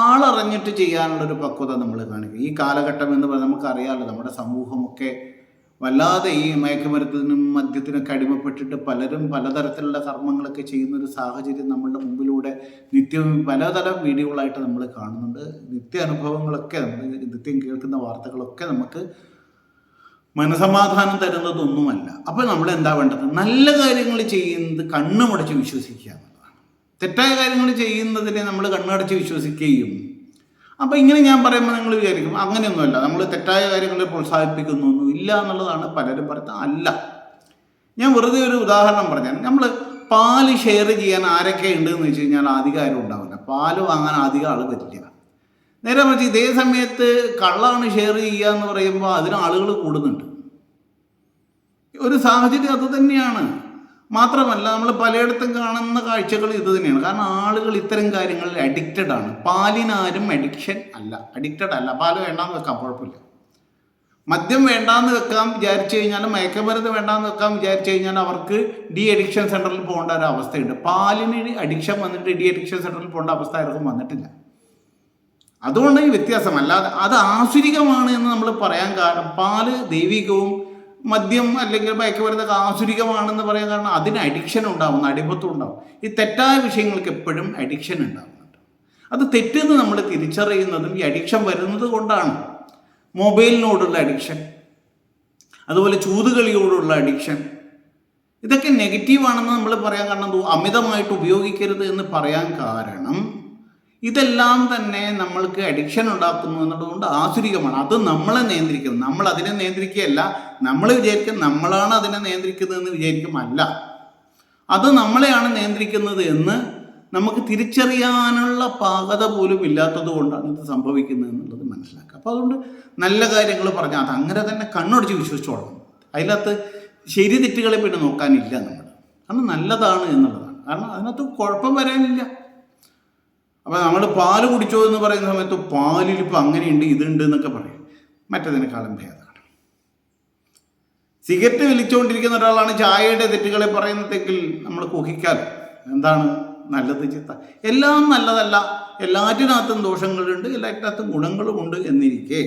ആളറിഞ്ഞിട്ട് ചെയ്യാനുള്ളൊരു പക്വത നമ്മൾ കാണിക്കുക. ഈ കാലഘട്ടം എന്ന് പറഞ്ഞാൽ നമുക്കറിയാമല്ലോ, നമ്മുടെ സമൂഹമൊക്കെ വല്ലാതെ ഈ മയക്കുമരുന്നിനും മദ്യത്തിനൊക്കെ അടിമപ്പെട്ടിട്ട് പലരും പലതരത്തിലുള്ള കർമ്മങ്ങളൊക്കെ ചെയ്യുന്നൊരു സാഹചര്യം നമ്മളുടെ മുമ്പിലൂടെ നിത്യവും പലതരം വീഡിയോകളായിട്ട് നമ്മൾ കാണുന്നുണ്ട്. നിത്യാനുഭവങ്ങളൊക്കെ നമ്മൾ നിത്യം കേൾക്കുന്ന വാർത്തകളൊക്കെ നമുക്ക് മനസമാധാനം തരുന്നതൊന്നുമല്ല. അപ്പോൾ നമ്മൾ എന്താ വേണ്ടത്? നല്ല കാര്യങ്ങൾ ചെയ്യുന്നത് കണ്ണുമടച്ച് വിശ്വസിക്കുക എന്നുള്ളതാണ്. തെറ്റായ കാര്യങ്ങൾ ചെയ്യുന്നതിനെ നമ്മൾ കണ്ണടച്ച് വിശ്വസിക്കുകയും, അപ്പോൾ ഇങ്ങനെ ഞാൻ പറയുമ്പോൾ നിങ്ങൾ വിചാരിക്കും അങ്ങനെയൊന്നുമല്ല, നമ്മൾ തെറ്റായ കാര്യങ്ങളെ പ്രോത്സാഹിപ്പിക്കുന്നൊന്നും ഇല്ല എന്നുള്ളതാണ് പലരും പറയുന്നത്. അല്ല, ഞാൻ വെറുതെ ഒരു ഉദാഹരണം പറഞ്ഞാൽ, നമ്മൾ പാല് ഷെയർ ചെയ്യാൻ ആരൊക്കെ ഉണ്ടെന്ന് വെച്ച് കഴിഞ്ഞാൽ അധികം ആരും ഉണ്ടാവില്ല. പാല് വാങ്ങാൻ അധികം ആൾ പറ്റില്ല. നേരെ മറിച്ച് ഇതേ സമയത്ത് കള്ളാണ് ഷെയർ ചെയ്യുക എന്ന് പറയുമ്പോൾ അതിന് ആളുകൾ കൂടുന്നുണ്ട്. ഒരു സാഹചര്യം അത് തന്നെയാണ്. മാത്രമല്ല, നമ്മൾ പലയിടത്തും കാണുന്ന കാഴ്ചകൾ ഇത് തന്നെയാണ്. കാരണം ആളുകൾ ഇത്തരം കാര്യങ്ങളിൽ അഡിക്റ്റഡ് ആണ്. പാലിനാരും അഡിക്റ്റഡ് അല്ല. പാല് വേണ്ടാന്ന് വെക്കാം, കുഴപ്പമില്ല. മദ്യം വേണ്ടാന്ന് വെക്കാൻ വിചാരിച്ചു കഴിഞ്ഞാൽ, മയക്കുമരുന്ന് വേണ്ടാന്ന് വെക്കാൻ വിചാരിച്ചു കഴിഞ്ഞാൽ അവർക്ക് ഡി അഡിക്ഷൻ സെൻ്ററിൽ പോകേണ്ട ഒരു അവസ്ഥയുണ്ട്. പാലിന് അഡിക്ഷൻ വന്നിട്ട് ഡി അഡിക്ഷൻ സെൻ്ററിൽ പോകേണ്ട അവസ്ഥ ആർക്കും വന്നിട്ടില്ല. അതുകൊണ്ട് ഈ വ്യത്യാസം. അല്ലാതെ അത് ആസുരികമാണ് എന്ന് നമ്മൾ പറയാൻ കാരണം, പാല് ദൈവികവും മദ്യം അല്ലെങ്കിൽ മയക്കുമരുന്നൊക്കെ ആസുരികമാണെന്ന് പറയാൻ കാരണം അതിന് അഡിക്ഷൻ ഉണ്ടാകുന്നു, അടിമത്വം ഉണ്ടാകും. ഈ തെറ്റായ വിഷയങ്ങൾക്ക് എപ്പോഴും അഡിക്ഷൻ ഉണ്ടാകുന്നുണ്ട്. അത് തെറ്റെന്ന് നമ്മൾ തിരിച്ചറിയുന്നതും ഈ അഡിക്ഷൻ വരുന്നത് കൊണ്ടാണ്. മൊബൈലിനോടുള്ള അഡിക്ഷൻ, അതുപോലെ ചൂതുകളിയോടുള്ള അഡിക്ഷൻ, ഇതൊക്കെ നെഗറ്റീവാണെന്ന് നമ്മൾ പറയാൻ കാരണം, അമിതമായിട്ട് ഉപയോഗിക്കരുത് എന്ന് പറയാൻ കാരണം ഇതെല്ലാം തന്നെ നമ്മൾക്ക് അഡിക്ഷൻ ഉണ്ടാക്കുന്നു എന്നുള്ളതുകൊണ്ട് ആസുരികമാണ്. അത് നമ്മളെ നിയന്ത്രിക്കുന്നു. നമ്മൾ അതിനെ നിയന്ത്രിക്കുകയല്ല. നമ്മൾ വിചാരിക്കും നമ്മളാണ് അതിനെ നിയന്ത്രിക്കുന്നതെന്ന് വിചാരിക്കും. അല്ല, അത് നമ്മളെയാണ് നിയന്ത്രിക്കുന്നത് എന്ന് നമുക്ക് തിരിച്ചറിയാനുള്ള പാകത പോലും ഇല്ലാത്തത് കൊണ്ടാണ് ഇത് സംഭവിക്കുന്നത് എന്നുള്ളത് മനസ്സിലാക്കുക. അപ്പോൾ അതുകൊണ്ട് നല്ല കാര്യങ്ങൾ പറഞ്ഞാൽ അത് അങ്ങനെ തന്നെ കണ്ണടച്ച് വിശ്വസിച്ചോളണം. അതിനകത്ത് ശരി തെറ്റുകളെ പിന്നെ നോക്കാനില്ല നമ്മൾ. കാരണം നല്ലതാണ് എന്നുള്ളതാണ്. കാരണം അതിനകത്ത് കുഴപ്പം വരാനില്ല. അപ്പോൾ നമ്മൾ പാല് കുടിച്ചോ എന്ന് പറയുന്ന സമയത്ത് പാലിൽ ഇപ്പോൾ അങ്ങനെയുണ്ട് ഇതുണ്ട് എന്നൊക്കെ പറയും. മറ്റതിനേക്കാളും ഭേദമാണ്. സിഗരറ്റ് വലിച്ചുകൊണ്ടിരിക്കുന്ന ഒരാളാണ് ചായയുടെ തെറ്റുകളെ പറയുന്നതെങ്കിൽ നമ്മൾ കുഹിക്കാലോ. എന്താണ് നല്ലത് ചിത്ത? എല്ലാം നല്ലതല്ല, എല്ലാറ്റിനകത്തും ദോഷങ്ങളുണ്ട്, എല്ലാറ്റിനകത്തും ഗുണങ്ങളുമുണ്ട് എന്നിരിക്കെ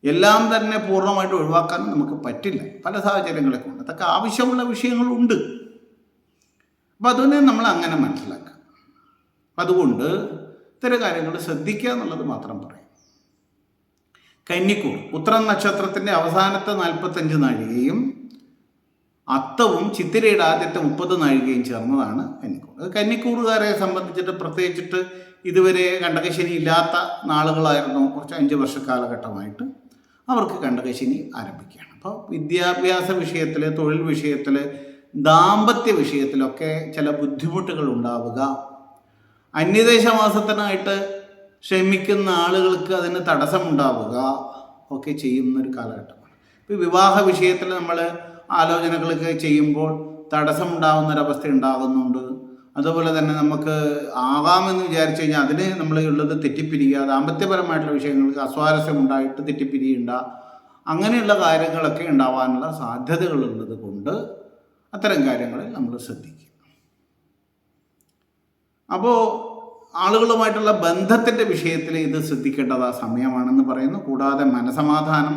എല്ലാം തന്നെ പൂർണ്ണമായിട്ട് ഒഴിവാക്കാൻ നമുക്ക് പറ്റില്ല. പല സാഹചര്യങ്ങളൊക്കെ ഉണ്ട്, അതൊക്കെ ആവശ്യമുള്ള വിഷയങ്ങളുണ്ട്. അപ്പോൾ അതിനെ നമ്മൾ അങ്ങനെ മനസ്സിലാക്കുക. അതുകൊണ്ട് ഇത്തരം കാര്യങ്ങൾ ശ്രദ്ധിക്കുക എന്നുള്ളത് മാത്രം പറയും. കന്നിക്കൂർ, ഉത്തരം നക്ഷത്രത്തിൻ്റെ അവസാനത്തെ 45 നാഴികയും അത്തവും ചിത്തിരയുടെ ആദ്യത്തെ 30 നാഴികയും ചേർന്നതാണ് കന്നിക്കൂർ. കന്നിക്കൂറുകാരെ സംബന്ധിച്ചിട്ട് പ്രത്യേകിച്ചിട്ട് ഇതുവരെ കണ്ടകശനി ഇല്ലാത്ത നാളുകളായിരുന്നു. കുറച്ച് 5 വർഷ കാലഘട്ടമായിട്ട് അവർക്ക് കണ്ടകശനി ആരംഭിക്കുകയാണ്. അപ്പോൾ വിദ്യാഭ്യാസ വിഷയത്തിൽ, തൊഴിൽ വിഷയത്തിൽ, ദാമ്പത്യ വിഷയത്തിലൊക്കെ ചില ബുദ്ധിമുട്ടുകൾ ഉണ്ടാവുക, അന്യദേശവാസത്തിനായിട്ട് ശ്രമിക്കുന്ന ആളുകൾക്ക് അതിന് തടസ്സമുണ്ടാവുക ഒക്കെ ചെയ്യുന്നൊരു കാലഘട്ടമാണ്. ഇപ്പോൾ വിവാഹ വിഷയത്തിൽ നമ്മൾ ആലോചനകളൊക്കെ ചെയ്യുമ്പോൾ തടസ്സമുണ്ടാകുന്നൊരവസ്ഥ ഉണ്ടാകുന്നുണ്ട്. അതുപോലെ തന്നെ നമുക്ക് ആകാമെന്ന് വിചാരിച്ചു കഴിഞ്ഞാൽ അതിന് നമ്മൾ ഉള്ളത് തെറ്റിപ്പിരിയുക, ദാമ്പത്യപരമായിട്ടുള്ള വിഷയങ്ങൾക്ക് അസ്വാരസ്യമുണ്ടായിട്ട് തെറ്റിപ്പിരിയുണ്ട, അങ്ങനെയുള്ള കാര്യങ്ങളൊക്കെ ഉണ്ടാവാനുള്ള സാധ്യതകളുള്ളത് കൊണ്ട് അത്തരം കാര്യങ്ങളിൽ നമ്മൾ ശ്രദ്ധിക്കുക. അപ്പോൾ ആളുകളുമായിട്ടുള്ള ബന്ധത്തിൻ്റെ വിഷയത്തിൽ ഇത് ശ്രദ്ധിക്കേണ്ടത് സമയമാണെന്ന് പറയുന്നു. കൂടാതെ മനസമാധാനം,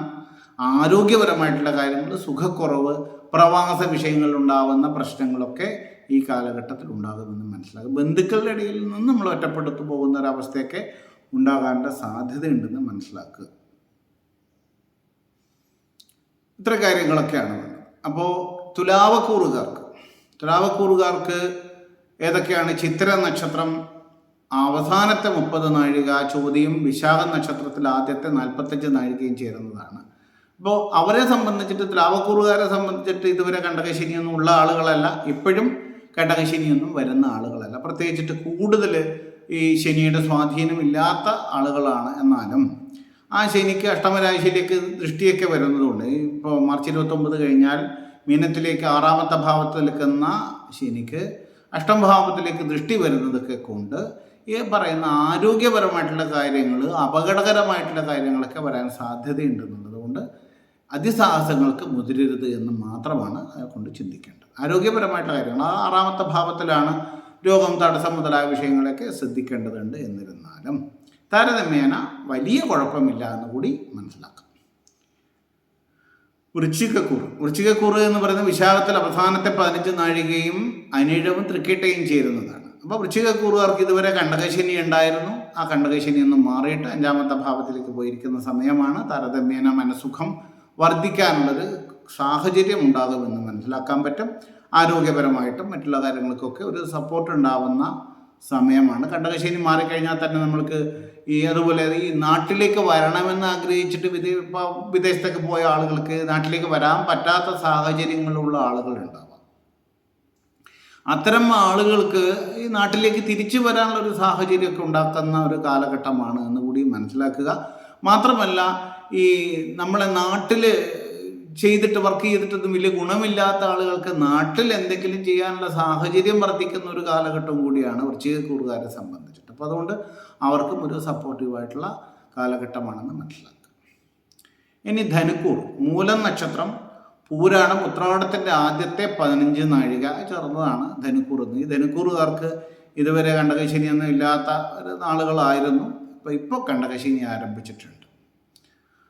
ആരോഗ്യപരമായിട്ടുള്ള കാര്യങ്ങൾ, സുഖക്കുറവ്, പ്രവാസ വിഷയങ്ങളിലുണ്ടാവുന്ന പ്രശ്നങ്ങളൊക്കെ ഈ കാലഘട്ടത്തിൽ ഉണ്ടാകുമെന്ന് മനസ്സിലാക്കുക. ബന്ധുക്കളുടെ ഇടയിൽ നിന്ന് നമ്മൾ ഒറ്റപ്പെടുത്തു പോകുന്ന ഒരവസ്ഥയൊക്കെ ഉണ്ടാകാനുള്ള സാധ്യതയുണ്ടെന്ന് മനസ്സിലാക്കുക. ഇത്ര കാര്യങ്ങളൊക്കെയാണ് വേണ്ടത്. അപ്പോൾ തുലാവക്കൂറുകാർക്ക് ഏതൊക്കെയാണ്? ചിത്തിര നക്ഷത്രം അവസാനത്തെ 30 നാഴിക, ചോദ്യം വിശാഖ നക്ഷത്രത്തിൽ ആദ്യത്തെ 45 നാഴികയും ചേരുന്നതാണ്. അപ്പോൾ അവരെ സംബന്ധിച്ചിട്ട്, തുലാവക്കൂറുകാരെ സംബന്ധിച്ചിട്ട് ഇതുവരെ കണ്ടകശനിയൊന്നും ഉള്ള ആളുകളല്ല, ഇപ്പോഴും കണ്ടകശനിയൊന്നും വരുന്ന ആളുകളല്ല. പ്രത്യേകിച്ചിട്ട് കൂടുതൽ ഈ ശനിയുടെ സ്വാധീനമില്ലാത്ത ആളുകളാണ്. എന്നാലും ആ ശനിക്ക് അഷ്ടമരാശിയിലേക്ക് ദൃഷ്ടിയൊക്കെ വരുന്നതുകൊണ്ട്, ഇപ്പോൾ മാർച്ച് 29 കഴിഞ്ഞാൽ മീനത്തിലേക്ക് 6ാമത്തെ ഭാവത്തിൽ നിൽക്കുന്ന ശനിക്ക് അഷ്ടമഭാവത്തിലേക്ക് ദൃഷ്ടി വരുന്നതൊക്കെ കൊണ്ട് ഈ പറയുന്ന ആരോഗ്യപരമായിട്ടുള്ള കാര്യങ്ങൾ, അപകടകരമായിട്ടുള്ള കാര്യങ്ങളൊക്കെ വരാൻ സാധ്യതയുണ്ടെന്നുള്ളതുകൊണ്ട് അതിസാഹസങ്ങൾക്ക് മുതിരരുത് എന്ന് മാത്രമാണ് അതുകൊണ്ട് ചിന്തിക്കേണ്ടത്. ആരോഗ്യപരമായിട്ടുള്ള കാര്യങ്ങൾ, ആ 6ാമത്തെ ഭാവത്തിലാണ് രോഗം, തടസ്സം മുതലായ വിഷയങ്ങളൊക്കെ ശ്രദ്ധിക്കേണ്ടതുണ്ട്. എന്നിരുന്നാലും താരതമ്യേന വലിയ കുഴപ്പമില്ല എന്ന് കൂടി മനസ്സിലാക്കാം. വൃശ്ചികക്കൂറ് എന്ന് പറയുന്നത് വിശാഖത്തിൽ അവസാനത്തെ 15 നാഴികയും അനിഴവും തൃക്കേട്ടയും ചേരുന്നതാണ്. അപ്പോൾ വൃശ്ചികക്കൂറുകാർക്ക് ഇതുവരെ കണ്ടകശനി ഉണ്ടായിരുന്നു. ആ കണ്ടകശനി ഒന്നും മാറിയിട്ട് 5ാമത്തെ ഭാവത്തിലേക്ക് പോയിരിക്കുന്ന സമയമാണ്. താരതമ്യേന മനസ്സുഖം വർദ്ധിക്കാനുള്ളൊരു സാഹചര്യം ഉണ്ടാകുമെന്ന് മനസ്സിലാക്കാൻ പറ്റും. ആരോഗ്യപരമായിട്ടും മറ്റുള്ള കാര്യങ്ങൾക്കൊക്കെ ഒരു സപ്പോർട്ട് ഉണ്ടാവുന്ന സമയമാണ്. കണ്ടകശനി മാറിക്കഴിഞ്ഞാൽ തന്നെ നമ്മൾക്ക് അതുപോലെ ഈ നാട്ടിലേക്ക് വരണമെന്ന് ആഗ്രഹിച്ചിട്ട് വിദേശത്തൊക്കെ പോയ ആളുകൾക്ക് നാട്ടിലേക്ക് വരാൻ പറ്റാത്ത സാഹചര്യങ്ങളുള്ള ആളുകളുണ്ടാവാം. അത്തരം ആളുകൾക്ക് ഈ നാട്ടിലേക്ക് തിരിച്ചു വരാനുള്ള ഒരു സാഹചര്യമൊക്കെ ഉണ്ടാക്കുന്ന ഒരു കാലഘട്ടമാണ് എന്ന് കൂടി മനസ്സിലാക്കുക. മാത്രമല്ല, ഈ നമ്മളെ നാട്ടിൽ വർക്ക് ചെയ്തിട്ടൊന്നും വലിയ ഗുണമില്ലാത്ത ആളുകൾക്ക് നാട്ടിൽ എന്തെങ്കിലും ചെയ്യാനുള്ള സാഹചര്യം വർദ്ധിക്കുന്ന ഒരു കാലഘട്ടം കൂടിയാണ് വൃശ്ചികക്കൂറുകാരെ സംബന്ധിച്ചിട്ട്. അപ്പോൾ അതുകൊണ്ട് അവർക്കും ഒരു സപ്പോർട്ടീവായിട്ടുള്ള കാലഘട്ടമാണെന്ന് മനസ്സിലാക്കുക. ഇനി ധനുക്കൂർ, മൂലം നക്ഷത്രം, പൂരാടം, ഉത്രാടത്തിൻ്റെ ആദ്യത്തെ 15 നാഴിക ചേർന്നതാണ് ധനുക്കൂർ. ഈ ധനുക്കൂറുകാർക്ക് ഇതുവരെ കണ്ടകശനിയൊന്നും ഇല്ലാത്ത നാളുകളായിരുന്നു. ഇപ്പോൾ കണ്ടകശനി ആരംഭിച്ചിട്ടുണ്ട്.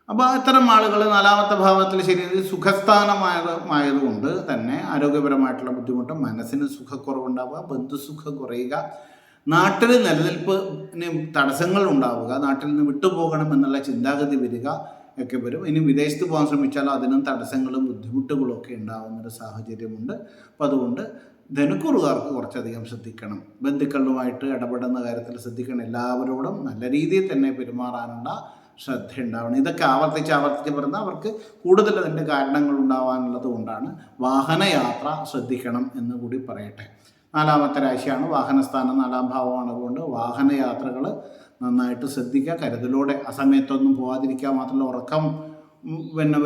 അപ്പോൾ ഇത്തരം ആളുകൾ 4ാമത്തെ ഭാവത്തിൽ ശരീരത്തിൽ സുഖസ്ഥാനമായതുകൊണ്ട് തന്നെ ആരോഗ്യപരമായിട്ടുള്ള ബുദ്ധിമുട്ട്, മനസ്സിന് സുഖക്കുറവുണ്ടാവുക, ബന്ധുസുഖം കുറയുക, നാട്ടിൽ നിലനിൽപ്പിന് തടസ്സങ്ങൾ ഉണ്ടാവുക, നാട്ടിൽ നിന്ന് വിട്ടുപോകണം എന്നുള്ള ചിന്താഗതി വരിക ഒക്കെ വരും. ഇനി വിദേശത്ത് പോകാൻ ശ്രമിച്ചാൽ അതിനും തടസ്സങ്ങളും ബുദ്ധിമുട്ടുകളും ഒക്കെ ഉണ്ടാകുന്നൊരു സാഹചര്യമുണ്ട്. അപ്പം അതുകൊണ്ട് ധനുക്കൂറുകാർക്ക് കുറച്ചധികം ശ്രദ്ധിക്കണം. ബന്ധുക്കളുമായിട്ട് ഇടപെടുന്ന കാര്യത്തിൽ ശ്രദ്ധിക്കണം. എല്ലാവരോടും നല്ല രീതിയിൽ തന്നെ പെരുമാറാനുള്ള ശ്രദ്ധ ഉണ്ടാവണം. ഇതൊക്കെ ആവർത്തിച്ച് പറഞ്ഞാൽ അവർക്ക് കൂടുതൽ അതിൻ്റെ കാരണങ്ങൾ ഉണ്ടാവാനുള്ളത് കൊണ്ടാണ് വാഹനയാത്ര ശ്രദ്ധിക്കണം എന്ന് കൂടി പറയട്ടെ. 4ാമത്തെ രാശിയാണ് വാഹനസ്ഥാനം, 4ാം ഭാവമാണ്. അതുകൊണ്ട് വാഹനയാത്രകൾ നന്നായിട്ട് ശ്രദ്ധിക്കുക, കരുതലോടെ. അസമയത്തൊന്നും പോകാതിരിക്കുക. മാത്രമല്ല, ഉറക്കം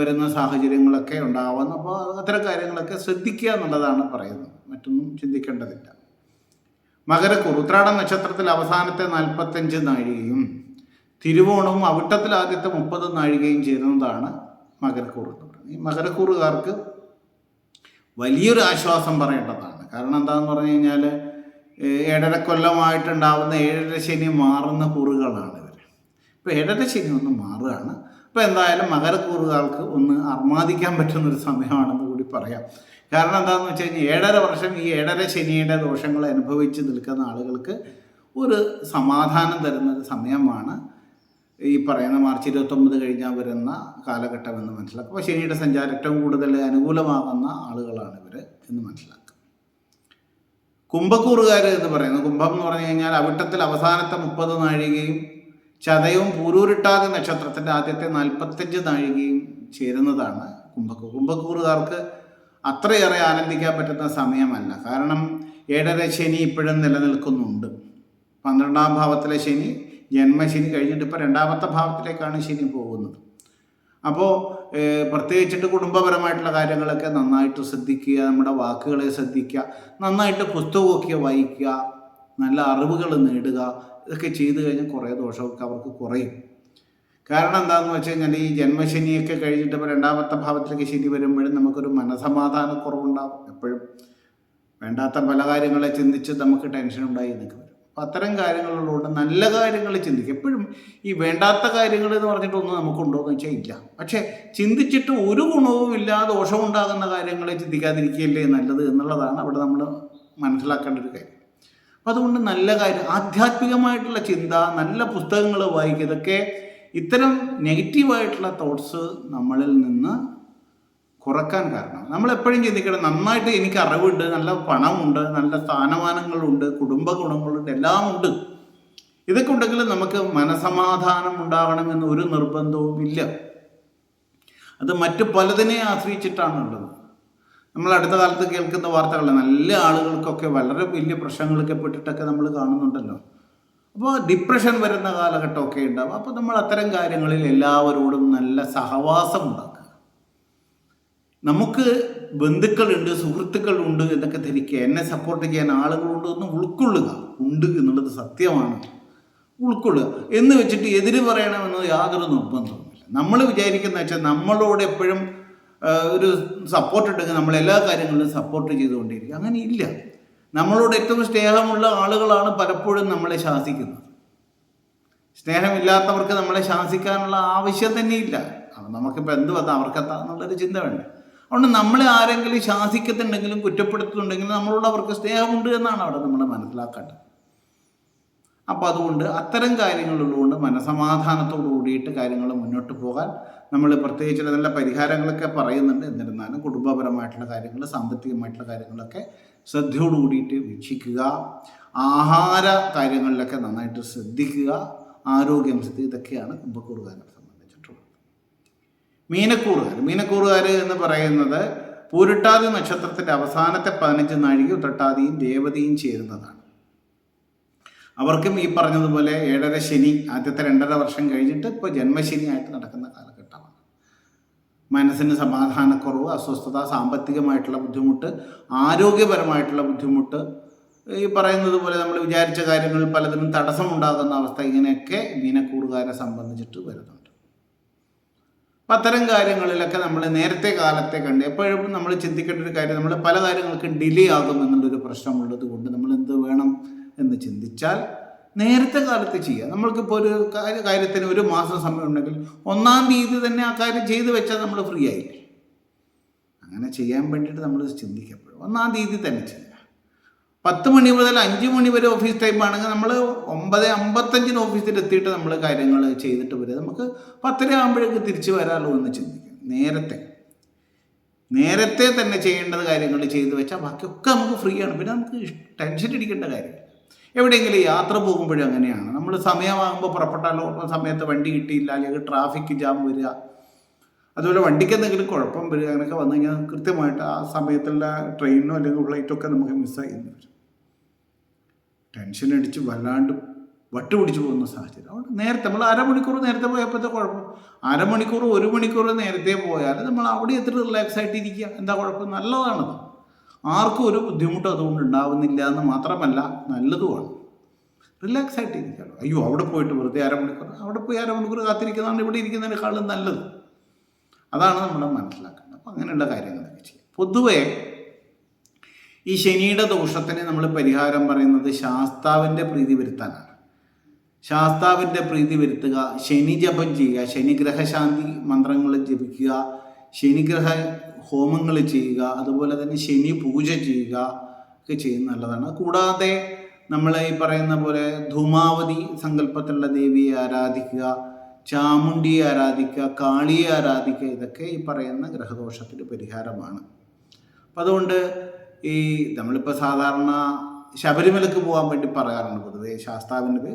വരുന്ന സാഹചര്യങ്ങളൊക്കെ ഉണ്ടാവുന്നു. അപ്പോൾ അത്തരം കാര്യങ്ങളൊക്കെ ശ്രദ്ധിക്കുക എന്നുള്ളതാണ് പറയുന്നത്. മറ്റൊന്നും ചിന്തിക്കേണ്ടതില്ല. മകരക്കൂർ, ഉത്രാടം നക്ഷത്രത്തിൽ അവസാനത്തെ 45 നാഴികയും തിരുവോണവും അവിട്ടത്തിൽ ആദ്യത്തെ 30 നാഴികയും ചേരുന്നതാണ് മകരക്കൂർ എന്ന് പറയുന്നത്. ഈ മകരക്കൂറുകാർക്ക് വലിയൊരു ആശ്വാസം പറയേണ്ടതാണ്. കാരണം എന്താണെന്ന് പറഞ്ഞു കഴിഞ്ഞാൽ 7.5 കൊല്ലമായിട്ടുണ്ടാവുന്ന 7.5 ശനി മാറുന്ന കൂറുകളാണ് ഇവർ. ഇപ്പോൾ 7.5 ശനി ഒന്ന് മാറുകയാണ്. അപ്പോൾ എന്തായാലും മകരക്കൂറുകാർക്ക് ഒന്ന് അർമാദിക്കാൻ പറ്റുന്നൊരു സമയമാണെന്ന് കൂടി പറയാം. കാരണം എന്താണെന്ന് വെച്ച് കഴിഞ്ഞാൽ 7.5 വർഷം ഈ 7.5 ശനിയുടെ ദോഷങ്ങൾ അനുഭവിച്ച് നിൽക്കുന്ന ആളുകൾക്ക് ഒരു സമാധാനം തരുന്നൊരു സമയമാണ് ഈ പറയുന്ന മാർച്ച് 29 കഴിഞ്ഞാൽ വരുന്ന കാലഘട്ടം എന്ന് മനസ്സിലാക്കുക. അപ്പോൾ ശനിയുടെ സഞ്ചാരം ഏറ്റവും കൂടുതൽ അനുകൂലമാകുന്ന ആളുകളാണ് ഇവർ എന്ന് മനസ്സിലാക്കുക. കുംഭക്കൂറുകാർ എന്ന് പറയുന്നത്, കുംഭം എന്ന് പറഞ്ഞു കഴിഞ്ഞാൽ അവിട്ടത്തിൽ അവസാനത്തെ 30 നാഴികയും ചതയവും പൂരൂരുട്ടാതി നക്ഷത്രത്തിൻ്റെ ആദ്യത്തെ 45 നാഴികയും ചേരുന്നതാണ് കുംഭക്കൂർ. കുംഭക്കൂറുകാർക്ക് അത്രയേറെ ആനന്ദിക്കാൻ പറ്റുന്ന സമയമല്ല. കാരണം 7.5 ശനി ഇപ്പോഴും നിലനിൽക്കുന്നുണ്ട്. 12ാം ഭാവത്തിലെ ശനി ജന്മശനി കഴിഞ്ഞിട്ട് ഇപ്പോൾ 2ാമത്തെ ഭാവത്തിലേക്കാണ് ശനി പോകുന്നത്. അപ്പോൾ പ്രത്യേകിച്ചിട്ട് കുടുംബപരമായിട്ടുള്ള കാര്യങ്ങളൊക്കെ നന്നായിട്ട് ശ്രദ്ധിക്കുക, നമ്മുടെ വാക്കുകളെ ശ്രദ്ധിക്കുക, നന്നായിട്ട് പുസ്തകമൊക്കെ വായിക്കുക, നല്ല അറിവുകൾ നേടുക. ഇതൊക്കെ ചെയ്തു കഴിഞ്ഞാൽ കുറേ ദോഷമൊക്കെ അവർക്ക് കുറയും. കാരണം എന്താണെന്ന് വെച്ച് കഴിഞ്ഞാൽ ഈ ജന്മശനിയൊക്കെ കഴിഞ്ഞിട്ട് ഇപ്പോൾ 2ാമത്തെ ഭാവത്തിലേക്ക് ശനി വരുമ്പോഴും നമുക്കൊരു മനസമാധാനക്കുറവുണ്ടാകും. എപ്പോഴും വേണ്ടാത്ത പല കാര്യങ്ങളെ ചിന്തിച്ച് നമുക്ക് ടെൻഷൻ ഉണ്ടായി എന്നൊക്കെ വരും. അപ്പം അത്തരം കാര്യങ്ങളിലൂടെ നല്ല കാര്യങ്ങൾ ചിന്തിക്കുക. എപ്പോഴും ഈ വേണ്ടാത്ത കാര്യങ്ങൾ എന്ന് പറഞ്ഞിട്ടൊന്നും നമുക്കുണ്ടോ എന്ന് വെച്ചാൽ ഇല്ല. പക്ഷേ ചിന്തിച്ചിട്ട് ഒരു ഗുണവുമില്ല, ദോഷമുണ്ടാകുന്ന കാര്യങ്ങളെ ചിന്തിക്കാതിരിക്കുകയല്ലേ നല്ലത് എന്നുള്ളതാണ് അവിടെ നമ്മൾ മനസ്സിലാക്കേണ്ട ഒരു കാര്യം. അപ്പം അതുകൊണ്ട് നല്ല കാര്യം, ആധ്യാത്മികമായിട്ടുള്ള ചിന്ത, നല്ല പുസ്തകങ്ങൾ വായിക്കുക, ഇതൊക്കെ ഇത്തരം നെഗറ്റീവായിട്ടുള്ള തോട്ട്സ് നമ്മളിൽ നിന്ന് കുറക്കാൻ കാരണം. നമ്മളെപ്പോഴും ചിന്തിക്കണം, നന്നായിട്ട് എനിക്ക് അറിവുണ്ട്, നല്ല പണമുണ്ട്, നല്ല സ്ഥാനമാനങ്ങളുണ്ട്, കുടുംബ ഗുണങ്ങളുണ്ട്, എല്ലാം ഉണ്ട്. ഇതൊക്കെ ഉണ്ടെങ്കിൽ നമുക്ക് മനസമാധാനം ഉണ്ടാകണമെന്ന് ഒരു നിർബന്ധവും ഇല്ല. അത് മറ്റു പലതിനെ ആശ്രയിച്ചിട്ടാണുള്ളത്. നമ്മൾ അടുത്ത കാലത്ത് കേൾക്കുന്ന വാർത്തകൾ നല്ല ആളുകൾക്കൊക്കെ വളരെ വലിയ പ്രശ്നങ്ങളൊക്കെ പെട്ടിട്ടൊക്കെ നമ്മൾ കാണുന്നുണ്ടല്ലോ. അപ്പോൾ ഡിപ്രഷൻ വരുന്ന കാലഘട്ടമൊക്കെ ഉണ്ടാവും. അപ്പോൾ നമ്മൾ അത്തരം കാര്യങ്ങളിൽ എല്ലാവരോടും നല്ല സഹവാസം ഉണ്ടാക്കുക. നമുക്ക് ബന്ധുക്കളുണ്ട്, സുഹൃത്തുക്കളുണ്ട് എന്നൊക്കെ ധരിക്കുക, എന്നെ സപ്പോർട്ട് ചെയ്യാൻ ആളുകളുണ്ട് എന്ന് ഉൾക്കൊള്ളുക. ഉണ്ട് എന്നുള്ളത് സത്യമാണ്, ഉൾക്കൊള്ളുക. എന്ന് വെച്ചിട്ട് എതിര് പറയണമെന്ന് യാതൊരു നിർബന്ധവുമില്ല. നമ്മൾ വിചാരിക്കുന്ന വെച്ചാൽ നമ്മളോട് എപ്പോഴും ഒരു സപ്പോർട്ട് ഉണ്ടെങ്കിൽ നമ്മൾ എല്ലാ കാര്യങ്ങളിലും സപ്പോർട്ട് ചെയ്തുകൊണ്ടിരിക്കുക. അങ്ങനെ ഇല്ല. നമ്മളോട് ഏറ്റവും സ്നേഹമുള്ള ആളുകളാണ് പലപ്പോഴും നമ്മളെ ശാസിക്കുന്നത്. സ്നേഹമില്ലാത്തവർക്ക് നമ്മളെ ശാസിക്കാനുള്ള ആവശ്യം തന്നെ ഇല്ല. നമുക്കിപ്പോൾ എന്ത് വന്നാൽ അവർക്കെത്താ എന്നുള്ളൊരു ചിന്ത വേണ്ട. അതുകൊണ്ട് നമ്മളെ ആരെങ്കിലും ശാസിക്കുന്നുണ്ടെങ്കിലും കുറ്റപ്പെടുത്തുന്നുണ്ടെങ്കിലും നമ്മളോട് അവർക്ക് സ്നേഹമുണ്ട് എന്നാണ് അവിടെ നമ്മൾ മനസ്സിലാക്കേണ്ടത്. അപ്പോൾ അതുകൊണ്ട് അത്തരം കാര്യങ്ങളുള്ളതുകൊണ്ട് മനസമാധാനത്തോടു കൂടിയിട്ട് കാര്യങ്ങൾ മുന്നോട്ട് പോകാൻ നമ്മൾ പ്രത്യേകിച്ച് നല്ല പരിഹാരങ്ങളൊക്കെ പറയുന്നുണ്ട്. എന്നിരുന്നാലും കുടുംബപരമായിട്ടുള്ള കാര്യങ്ങൾ, സാമ്പത്തികമായിട്ടുള്ള കാര്യങ്ങളൊക്കെ ശ്രദ്ധയോടു കൂടിയിട്ട് വീക്ഷിക്കുക. ആഹാര കാര്യങ്ങളിലൊക്കെ നന്നായിട്ട് ശ്രദ്ധിക്കുക. ആരോഗ്യം ശ്രദ്ധിക്കുക. ഇതൊക്കെയാണ് കുംഭക്കൂറുകാരെ സംബന്ധിച്ചിട്ടുള്ളത്. മീനക്കൂറുകാർ എന്ന് പറയുന്നത് പൂരിട്ടാതി നക്ഷത്രത്തിൻ്റെ അവസാനത്തെ 15 നാഴിക ഉത്രട്ടാതിയും രേവതിയും ചേരുന്നതാണ്. അവർക്കും ഈ പറഞ്ഞതുപോലെ 7.5 ശനി ആദ്യത്തെ 2.5 വർഷം കഴിഞ്ഞിട്ട് ഇപ്പോൾ ജന്മശനിയായിട്ട് നടക്കുന്ന കാലഘട്ടമാണ്. മനസ്സിന് സമാധാനക്കുറവ്, അസ്വസ്ഥത, സാമ്പത്തികമായിട്ടുള്ള ബുദ്ധിമുട്ട്, ആരോഗ്യപരമായിട്ടുള്ള ബുദ്ധിമുട്ട്, ഈ പറയുന്നത് പോലെ നമ്മൾ വിചാരിച്ച കാര്യങ്ങളിൽ പലതിനും തടസ്സമുണ്ടാകുന്ന അവസ്ഥ, ഇങ്ങനെയൊക്കെ മീനക്കൂറുകാരെ സംബന്ധിച്ചിട്ട് വരുന്നുണ്ട്. അപ്പം അത്തരം കാര്യങ്ങളിലൊക്കെ നമ്മൾ നേരത്തെ കാലത്തെ കണ്ട് എപ്പോഴും നമ്മൾ ചിന്തിക്കേണ്ട ഒരു കാര്യം, നമ്മൾ പല കാര്യങ്ങൾക്കും ഡിലേ ആകും എന്നുള്ളൊരു പ്രശ്നമുള്ളത് കൊണ്ട് നമ്മൾ എന്ത് വേണം എന്ന് ചിന്തിച്ചാൽ നേരത്തെ കാലത്ത് ചെയ്യുക. നമ്മൾക്കിപ്പോൾ ഒരു കാര്യത്തിന് 1 മാസം സമയം ഉണ്ടെങ്കിൽ 1-ാം തീയതി തന്നെ ആ കാര്യം ചെയ്തു വെച്ചാൽ നമ്മൾ ഫ്രീ ആയില്ലേ. അങ്ങനെ ചെയ്യാൻ വേണ്ടിയിട്ട് നമ്മൾ ചിന്തിക്കപ്പെടും. 1-ാം തീയതി തന്നെ ചെയ്യുക. 10 മണി മുതൽ 5 മണി വരെ ഓഫീസ് ടൈം ആണെങ്കിൽ നമ്മൾ 9:55 ഓഫീസിൽ എത്തിയിട്ട് നമ്മൾ കാര്യങ്ങൾ ചെയ്തിട്ട് വരിക. നമുക്ക് 10:30 ആകുമ്പോഴേക്ക് തിരിച്ചു വരാമല്ലോ എന്ന് ചിന്തിക്കാം. നേരത്തെ തന്നെ ചെയ്യേണ്ടത് കാര്യങ്ങൾ ചെയ്തു വെച്ചാൽ ബാക്കിയൊക്കെ നമുക്ക് ഫ്രീ ആണ്. പിന്നെ നമുക്ക് ടെൻഷൻ അടിക്കേണ്ട കാര്യം. എവിടെയെങ്കിലും യാത്ര പോകുമ്പോഴും അങ്ങനെയാണ്. നമ്മൾ സമയമാകുമ്പോൾ പുറപ്പെട്ടാലോ സമയത്ത് വണ്ടി കിട്ടിയില്ല, അല്ലെങ്കിൽ ട്രാഫിക് ജാം വരിക, അതുപോലെ വണ്ടിക്ക് എന്തെങ്കിലും കുഴപ്പം വരിക, അങ്ങനെയൊക്കെ വന്നു കഴിഞ്ഞാൽ കൃത്യമായിട്ട് ആ സമയത്തുള്ള ട്രെയിനോ അല്ലെങ്കിൽ ഫ്ലൈറ്റൊക്കെ നമുക്ക് മിസ്സായിരുന്നു വരും. ടെൻഷൻ അടിച്ച് വല്ലാണ്ട് വട്ടുപിടിച്ച് പോകുന്ന സാഹചര്യം. അതുകൊണ്ട് നേരത്തെ നമ്മൾ 1/2 മണിക്കൂർ നേരത്തെ പോയപ്പോഴത്തെ കുഴപ്പം, 1/2 മണിക്കൂർ 1 മണിക്കൂർ നേരത്തെ പോയാൽ നമ്മൾ അവിടെ എത്ര റിലാക്സ് ആയിട്ടിരിക്കുക, എന്താ കുഴപ്പം? നല്ലതാണത്. ആർക്കും ഒരു ബുദ്ധിമുട്ടും അതുകൊണ്ട് ഉണ്ടാവുന്നില്ല എന്ന് മാത്രമല്ല നല്ലതുമാണ്. റിലാക്സ് ആയിട്ടിരിക്കുകയാണ്. അയ്യോ അവിടെ പോയിട്ട് വെറുതെ 1/2 മണിക്കൂർ, അവിടെ പോയി 1/2 മണിക്കൂർ കാത്തിരിക്കുന്നതാണ് ഇവിടെ ഇരിക്കുന്നതിനേക്കാളും നല്ലത്. അതാണ് നമ്മൾ മനസ്സിലാക്കേണ്ടത്. അപ്പം അങ്ങനെയുള്ള കാര്യങ്ങളൊക്കെ ചെയ്യും. പൊതുവേ ഈ ശനിയുടെ ദോഷത്തിന് നമ്മൾ പരിഹാരം പറയുന്നത് ശാസ്താവിൻ്റെ പ്രീതി വരുത്താനാണ്. ശാസ്താവിൻ്റെ പ്രീതി വരുത്തുക, ശനി ജപം ചെയ്യുക, ശനിഗ്രഹശാന്തി മന്ത്രങ്ങൾ ജപിക്കുക, ശനിഗ്രഹ ഹോമങ്ങൾ ചെയ്യുക, അതുപോലെ തന്നെ ശനി പൂജ ചെയ്യുക ഒക്കെ ചെയ്യുന്നത് നല്ലതാണ്. കൂടാതെ നമ്മൾ ഈ പറയുന്ന പോലെ ധൂമാവതി സങ്കല്പത്തിലുള്ള ദേവിയെ ആരാധിക്കുക, ചാമുണ്ടിയെ ആരാധിക്കുക, കാളിയെ ആരാധിക്കുക, ഇതൊക്കെ ഈ പറയുന്ന ഗ്രഹദോഷത്തിന് പരിഹാരമാണ്. അപ്പം അതുകൊണ്ട് ഈ നമ്മളിപ്പോൾ സാധാരണ ശബരിമലക്ക് പോകാൻ വേണ്ടി പറയാറുണ്ട്. പൊതുവേ ശാസ്താവിൻ്റെ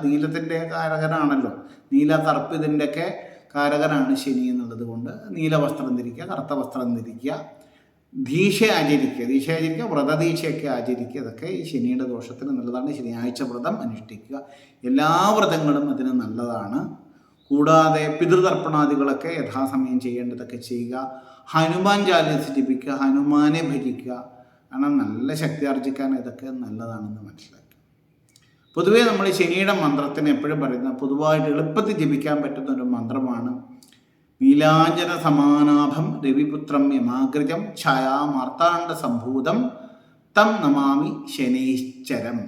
നീലത്തിൻ്റെ കാരകനാണല്ലോ, നീല കറുപ്പ് ഇതിൻ്റെയൊക്കെ കാരകനാണ് ശനി എന്നുള്ളത് കൊണ്ട് നീല വസ്ത്രം ധരിക്കുക, കറുത്ത വസ്ത്രം ധരിക്കുക, ദീക്ഷ ആചരിക്കുക, വ്രതദീക്ഷയൊക്കെ ആചരിക്കുക. ഇതൊക്കെ ഈ ശനിയുടെ ദോഷത്തിന് നല്ലതാണ്. ശനിയാഴ്ച വ്രതം അനുഷ്ഠിക്കുക, എല്ലാ വ്രതങ്ങളും അതിന് നല്ലതാണ്. കൂടാതെ പിതൃതർപ്പണാദികളൊക്കെ യഥാസമയം ചെയ്യേണ്ടതൊക്കെ ചെയ്യുക. ഹനുമാൻ ചാലീസ് ജപിക്കുക, ഹനുമാനെ ഭജിക്കുക. കാരണം നല്ല ശക്തി ആർജിക്കാൻ ഇതൊക്കെ നല്ലതാണെന്ന് മനസ്സിലാക്കുക. പൊതുവേ നമ്മൾ ശനിയുടെ മന്ത്രത്തിന് എപ്പോഴും പറയുന്ന പൊതുവായിട്ട് എളുപ്പത്തിൽ ജപിക്കാൻ പറ്റുന്ന ഒരു മന്ത്രമാണ് നീലാഞ്ജന സമാനാഭം രവിപുത്രം യമാഗ്രജം ഛായാ മാർത്താണ്ഡ സംഭൂതം തം നമാമി ശനീശ്വരം.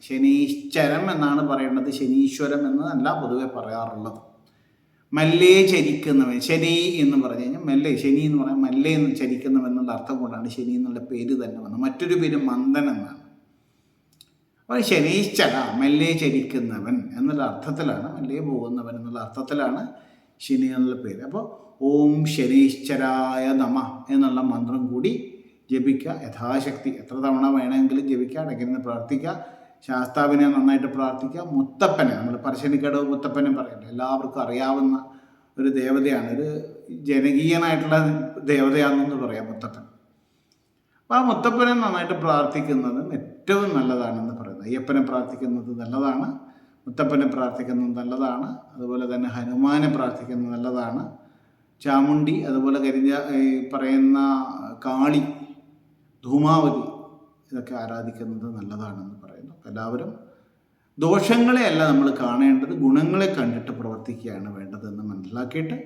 ശനീശ്വരം എന്നാണ് പറയേണ്ടത്, ശനീശ്വരം എന്നല്ല പൊതുവെ പറയാറുള്ളത്. മല്ലേ ചരിക്കുന്നവൻ, ശനി എന്ന് പറഞ്ഞു കഴിഞ്ഞാൽ മെല്ലെ, ശനി എന്ന് പറഞ്ഞാൽ മല്ലേ എന്ന് ചരിക്കുന്നവൻ എന്നുള്ള അർത്ഥം കൊണ്ടാണ് ശനി എന്നുള്ള പേര് തന്നെ വന്നത്. മറ്റൊരു പേര് മന്ദൻ എന്നാണ്. അപ്പോൾ ശനീശ്വര, മെല്ലെ ചരിക്കുന്നവൻ എന്നുള്ള അർത്ഥത്തിലാണ്, മെല്ലെ പോകുന്നവൻ എന്നുള്ള അർത്ഥത്തിലാണ് ശനി എന്നുള്ള പേര്. അപ്പോൾ ഓം ശനീശ്വരായ നമ എന്നുള്ള മന്ത്രം കൂടി ജപിക്കുക യഥാശക്തി. എത്ര തവണ വേണമെങ്കിലും ജപിക്കുക, ഇടയ്ക്കിരുന്ന് പ്രാർത്ഥിക്കുക, ശാസ്താവിനെ നന്നായിട്ട് പ്രാർത്ഥിക്കുക. മുത്തപ്പനെ, നമ്മൾ പറശ്ശിനിക്കടവ് മുത്തപ്പനെ പറയട്ടെ, എല്ലാവർക്കും അറിയാവുന്ന ഒരു ദേവതയാണ്, ഒരു ജനകീയനായിട്ടുള്ള ദേവതയാണെന്ന് പറയാം മുത്തപ്പൻ. അപ്പോൾ ആ മുത്തപ്പനെ നന്നായിട്ട് പ്രാർത്ഥിക്കുന്നതും ഏറ്റവും നല്ലതാണെന്ന് പറയുന്നത്. അയ്യപ്പനെ പ്രാർത്ഥിക്കുന്നത് നല്ലതാണ്, മുത്തപ്പനെ പ്രാർത്ഥിക്കുന്നത് നല്ലതാണ്, അതുപോലെ തന്നെ ഹനുമാനെ പ്രാർത്ഥിക്കുന്നത് നല്ലതാണ്, ചാമുണ്ടി, അതുപോലെ പറയുന്ന കാളി, ധൂമാവതി, ഇതൊക്കെ ആരാധിക്കുന്നത് നല്ലതാണെന്ന് പറയുന്നു. എല്ലാവരും ദോഷങ്ങളെയല്ല നമ്മൾ കാണേണ്ടത്, ഗുണങ്ങളെ കണ്ടിട്ട് പ്രവർത്തിക്കുകയാണ് വേണ്ടതെന്ന് മനസ്സിലാക്കിയിട്ട്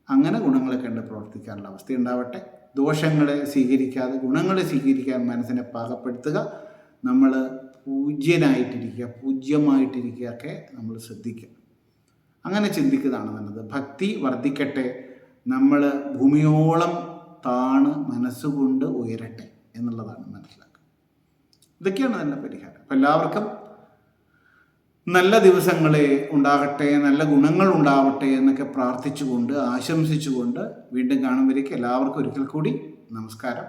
അങ്ങനെ ഗുണങ്ങളെ കണ്ട് പ്രവർത്തിക്കാനുള്ള അവസ്ഥ ഉണ്ടാവട്ടെ. ദോഷങ്ങളെ സ്വീകരിക്കാതെ ഗുണങ്ങളെ സ്വീകരിക്കാൻ മനസ്സിനെ പാകപ്പെടുത്തുക. നമ്മൾ പൂജ്യമായിട്ടിരിക്കുക ഒക്കെ നമ്മൾ ശ്രദ്ധിക്കുക. അങ്ങനെ ചിന്തിക്കുന്നതാണ് നല്ലത്. ഭക്തി വർദ്ധിക്കട്ടെ, നമ്മൾ ഭൂമിയോളം താണ് മനസ്സുകൊണ്ട് ഉയരട്ടെ എന്നുള്ളതാണ് മനസ്സിലാക്കുക. ഇതൊക്കെയാണ് അതിൻ്റെ പരിഹാരം. അപ്പം എല്ലാവർക്കും നല്ല ദിവസങ്ങളെ ഉണ്ടാകട്ടെ, നല്ല ഗുണങ്ങൾ ഉണ്ടാവട്ടെ എന്നൊക്കെ പ്രാർത്ഥിച്ചുകൊണ്ട് ആശംസിച്ചുകൊണ്ട് വീണ്ടും കാണുമ്പോഴേക്ക് എല്ലാവർക്കും ഒരിക്കൽ കൂടി നമസ്കാരം.